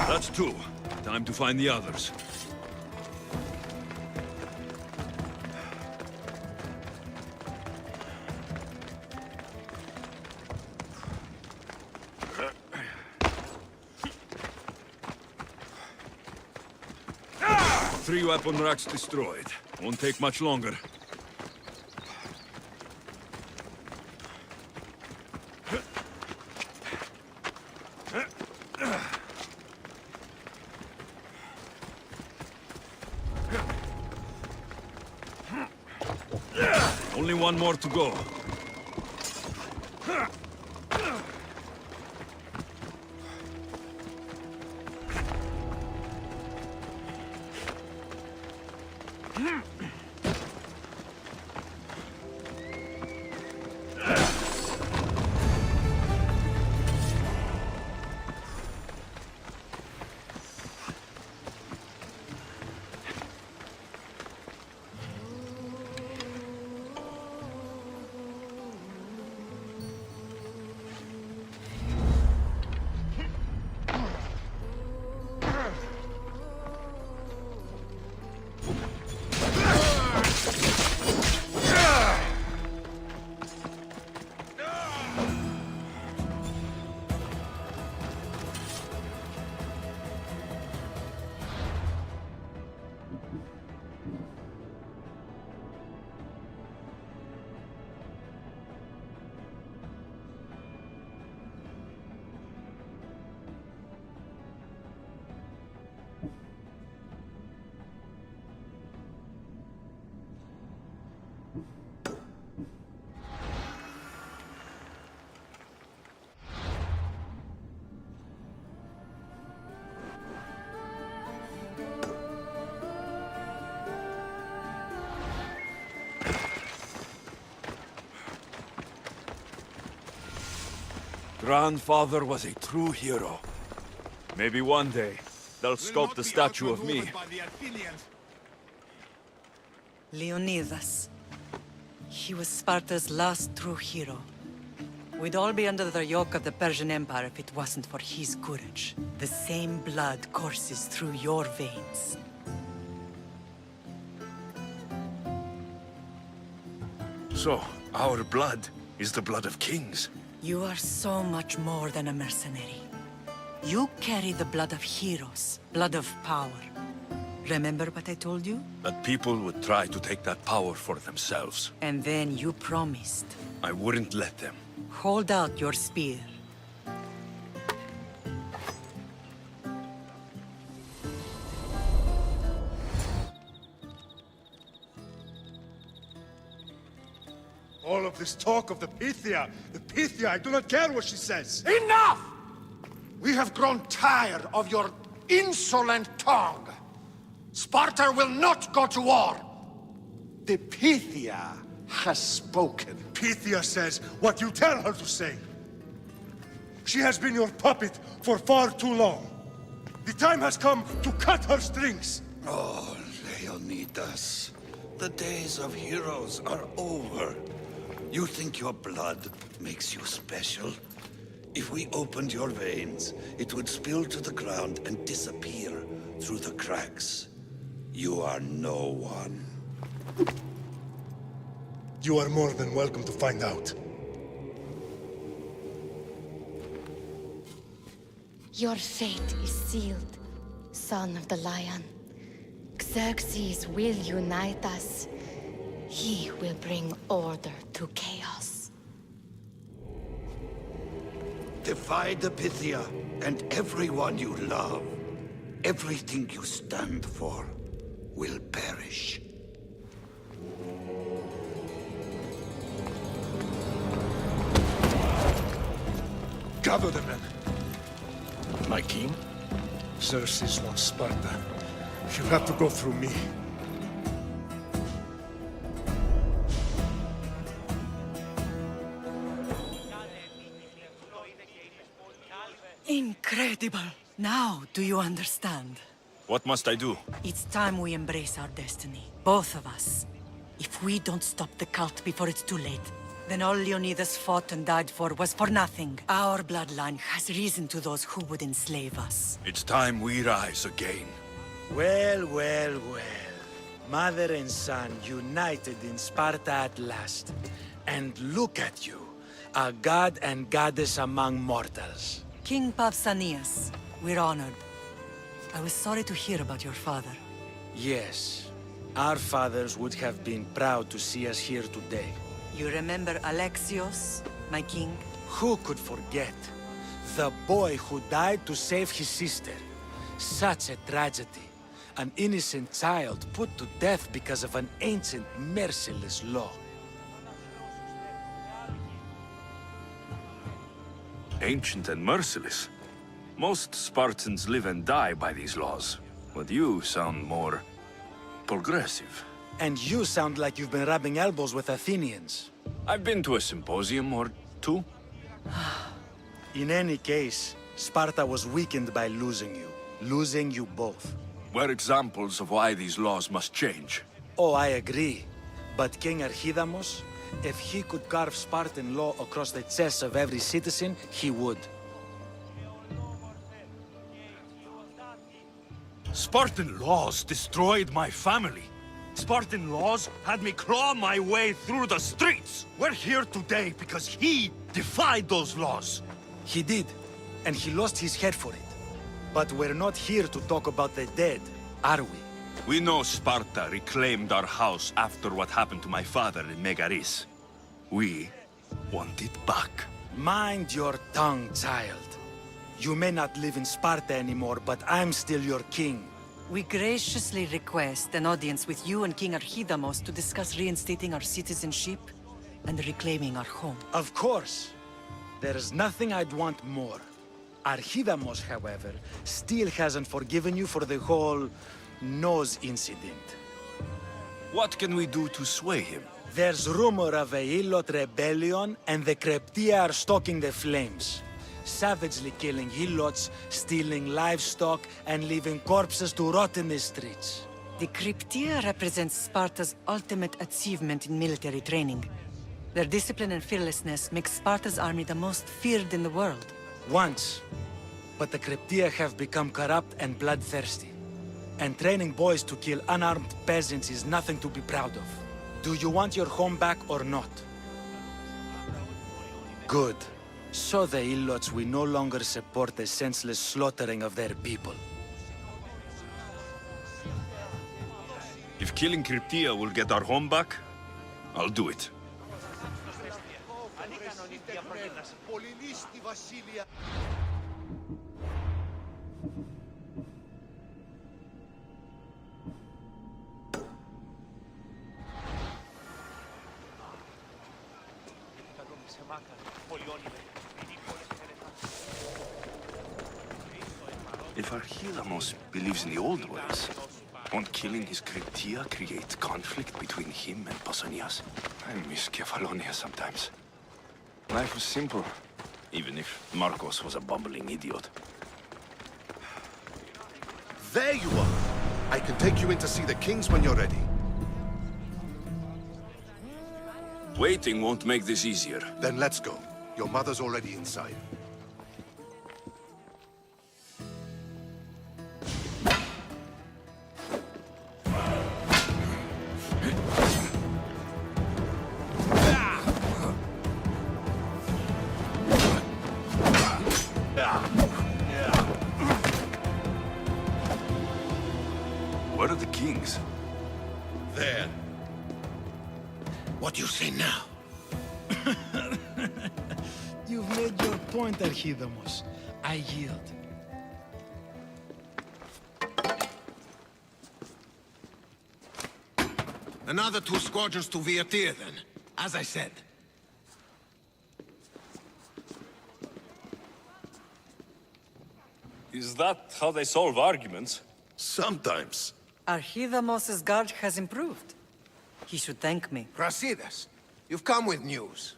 That's 2. Time to find the others. Three weapon racks destroyed. Won't take much longer. Only one more to go. Grandfather was a true hero. Maybe one day, they'll sculpt a statue of me. Leonidas. He was Sparta's last true hero. We'd all be under the yoke of the Persian Empire if it wasn't for his courage. The same blood courses through your veins. So, our blood is the blood of kings. You are so much more than a mercenary. You carry the blood of heroes, blood of power. Remember what I told you? That people would try to take that power for themselves. And then you promised. I wouldn't let them. Hold out your spear. All of this talk of the Pythia. The Pythia, I do not care what she says. Enough! We have grown tired of your insolent tongue. Sparta will not go to war. The Pythia has spoken. Pythia says what you tell her to say. She has been your puppet for far too long. The time has come to cut her strings. Oh, Leonidas. The days of heroes are over. You think your blood makes you special? If we opened your veins, it would spill to the ground and disappear through the cracks. You are no one. You are more than welcome to find out. Your fate is sealed, son of the Lion. Xerxes will unite us. He will bring order to chaos. Defy the Pythia and everyone you love. Everything you stand for will perish. Gather the men. My king? Xerxes wants Sparta. He'll have to go through me. Incredible! Now, do you understand? What must I do? It's time we embrace our destiny. Both of us. If we don't stop the cult before it's too late, then all Leonidas fought and died for was for nothing. Our bloodline has risen to those who would enslave us. It's time we rise again. Well, well, well. Mother and son united in Sparta at last. And look at you, a god and goddess among mortals. King Pausanias, we're honored. I was sorry to hear about your father. Yes, our fathers would have been proud to see us here today. You remember Alexios, my king? Who could forget? The boy who died to save his sister. Such a tragedy. An innocent child put to death because of an ancient, merciless law. Ancient and merciless. Most Spartans live and die by these laws. But you sound more progressive. And you sound like you've been rubbing elbows with Athenians. I've been to a symposium or two. In any case, Sparta was weakened by losing you. Losing you both. We're examples of why these laws must change. Oh, I agree. But King Archidamos, if he could carve Spartan law across the chests of every citizen, he would. Spartan laws destroyed my family. Spartan laws had me claw my way through the streets. We're here today because he defied those laws. He did, and he lost his head for it. But we're not here to talk about the dead, are we? We know Sparta reclaimed our house after what happened to my father in Megaris. We want it back. Mind your tongue, child. You may not live in Sparta anymore, but I'm still your king. We graciously request an audience with you and King Archidamos to discuss reinstating our citizenship and reclaiming our home. Of course. There's nothing I'd want more. Archidamos, however, still hasn't forgiven you for the whole nose incident. What can we do to sway him? There's rumor of a Helot rebellion, and the Kryptia are stalking the flames. Savagely killing Helots, stealing livestock, and leaving corpses to rot in the streets. The Kryptia represents Sparta's ultimate achievement in military training. Their discipline and fearlessness makes Sparta's army the most feared in the world. Once. But the Kryptia have become corrupt and bloodthirsty. And training boys to kill unarmed peasants is nothing to be proud of. Do you want your home back or not? Good. So the Ilots will no longer support the senseless slaughtering of their people. If killing Kryptia will get our home back, I'll do it. If Archidamos believes in the old ways, won't killing his Kryptia create conflict between him and Pausanias? I miss Kefalonia sometimes. Life was simple, even if Marcos was a bumbling idiot. There you are! I can take you in to see the kings when you're ready. Waiting won't make this easier. Then let's go. Your mother's already inside. Where are the kings? There. What do you say now? You've made your point, Archidamos. I yield. Another 2 squadrons to Viatir, then. As I said. Is that how they solve arguments? Sometimes. Archidamos's guard has improved. He should thank me. Brasidas, you've come with news.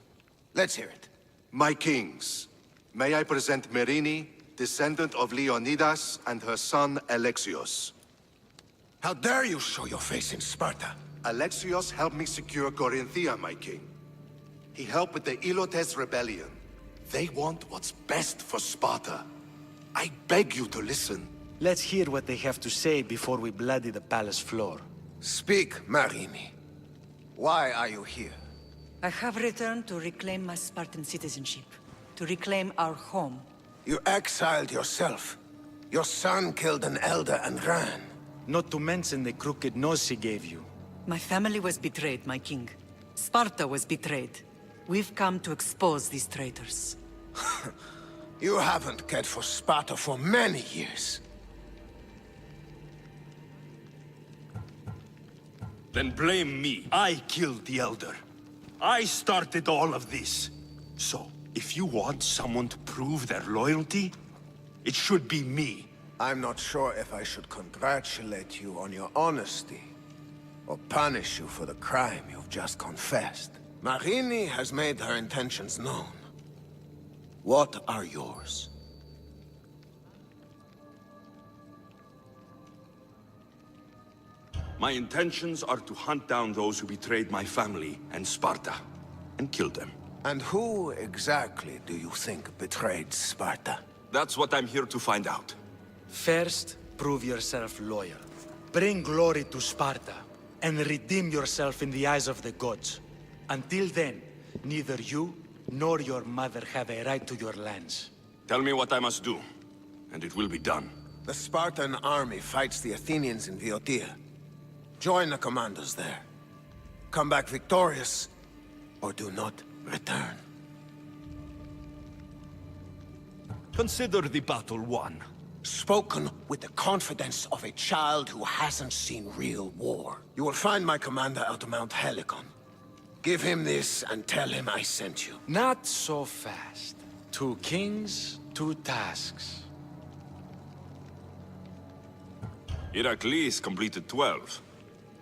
Let's hear it. My kings, may I present Merini, descendant of Leonidas, and her son Alexios. How dare you show your face in Sparta? Alexios helped me secure Corinthia, my king. He helped with the Ilotes rebellion. They want what's best for Sparta. I beg you to listen. Let's hear what they have to say before we bloody the palace floor. Speak, Marini. Why are you here? I have returned to reclaim my Spartan citizenship, to reclaim our home. You exiled yourself. Your son killed an elder and ran. Not to mention the crooked nose he gave you. My family was betrayed, my king. Sparta was betrayed. We've come to expose these traitors. You haven't cared for Sparta for many years. Then blame me. I killed the Elder. I started all of this. So, if you want someone to prove their loyalty, it should be me. I'm not sure if I should congratulate you on your honesty, or punish you for the crime you've just confessed. Marini has made her intentions known. What are yours? My intentions are to hunt down those who betrayed my family and Sparta, and kill them. And who exactly do you think betrayed Sparta? That's what I'm here to find out. First, prove yourself loyal. Bring glory to Sparta, and redeem yourself in the eyes of the gods. Until then, neither you nor your mother have a right to your lands. Tell me what I must do, and it will be done. The Spartan army fights the Athenians in Viotia. Join the commandos there. Come back victorious, or do not return. Consider the battle won. Spoken with the confidence of a child who hasn't seen real war. You will find my commander out to Mount Helicon. Give him this and tell him I sent you. Not so fast. 2 kings, 2 tasks. Heracles completed 12.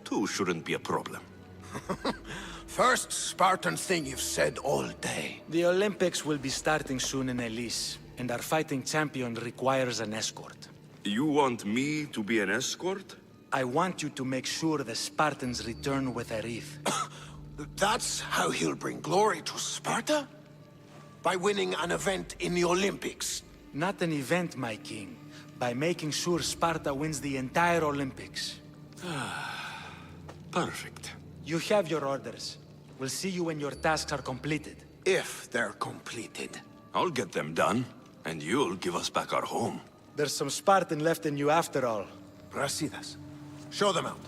2 shouldn't be a problem. First Spartan thing you've said all day. The Olympics will be starting soon in Elise, and our fighting champion requires an escort. You want me to be an escort? I want you to make sure the Spartans return with a wreath. That's how he'll bring glory to Sparta? By winning an event in the Olympics? Not an event, my king. By making sure Sparta wins the entire Olympics. Perfect. You have your orders. We'll see you when your tasks are completed. If they're completed. I'll get them done, and you'll give us back our home. There's some Spartan left in you after all. Brasidas, show them out.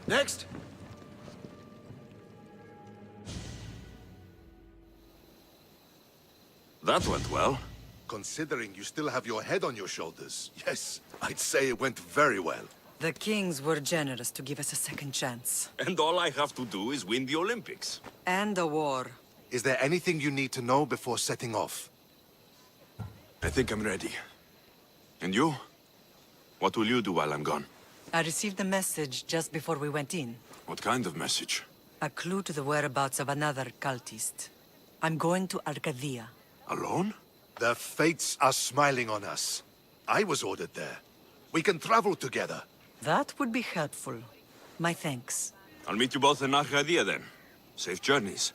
Next! That went well. Considering you still have your head on your shoulders, yes, I'd say it went very well. The kings were generous to give us a second chance. And all I have to do is win the Olympics. And a war. Is there anything you need to know before setting off? I think I'm ready. And you? What will you do while I'm gone? I received a message just before we went in. What kind of message? A clue to the whereabouts of another cultist. I'm going to Arcadia. Alone? The fates are smiling on us. I was ordered there. We can travel together. That would be helpful. My thanks. I'll meet you both in Arcadia then. Safe journeys.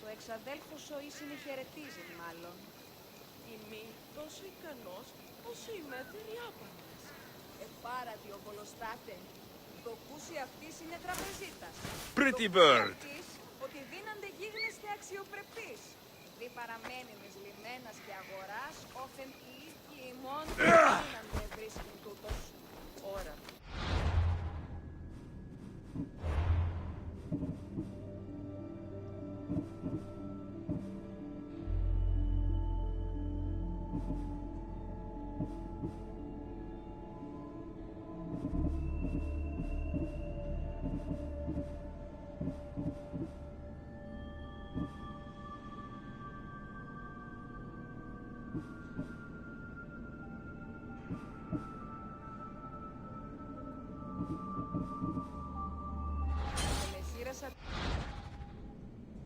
Το εξαδέλφος ο συνεχαιρετίζει μάλλον. Ημί τόσο ικανός, ως είμαι τεριάπανας. Πάρα διοβολοστάτε. Το κούσι αυτής είναι τραπεζίτας. Pretty bird. Ότι δίνανται γίγνεσθε αξιοπρεπείς. Δι παραμένει μες λιμένας και αγοράς, όφεν οι ίδιοι ημών δίνανται βρίσκουν τούτος. Ώρα.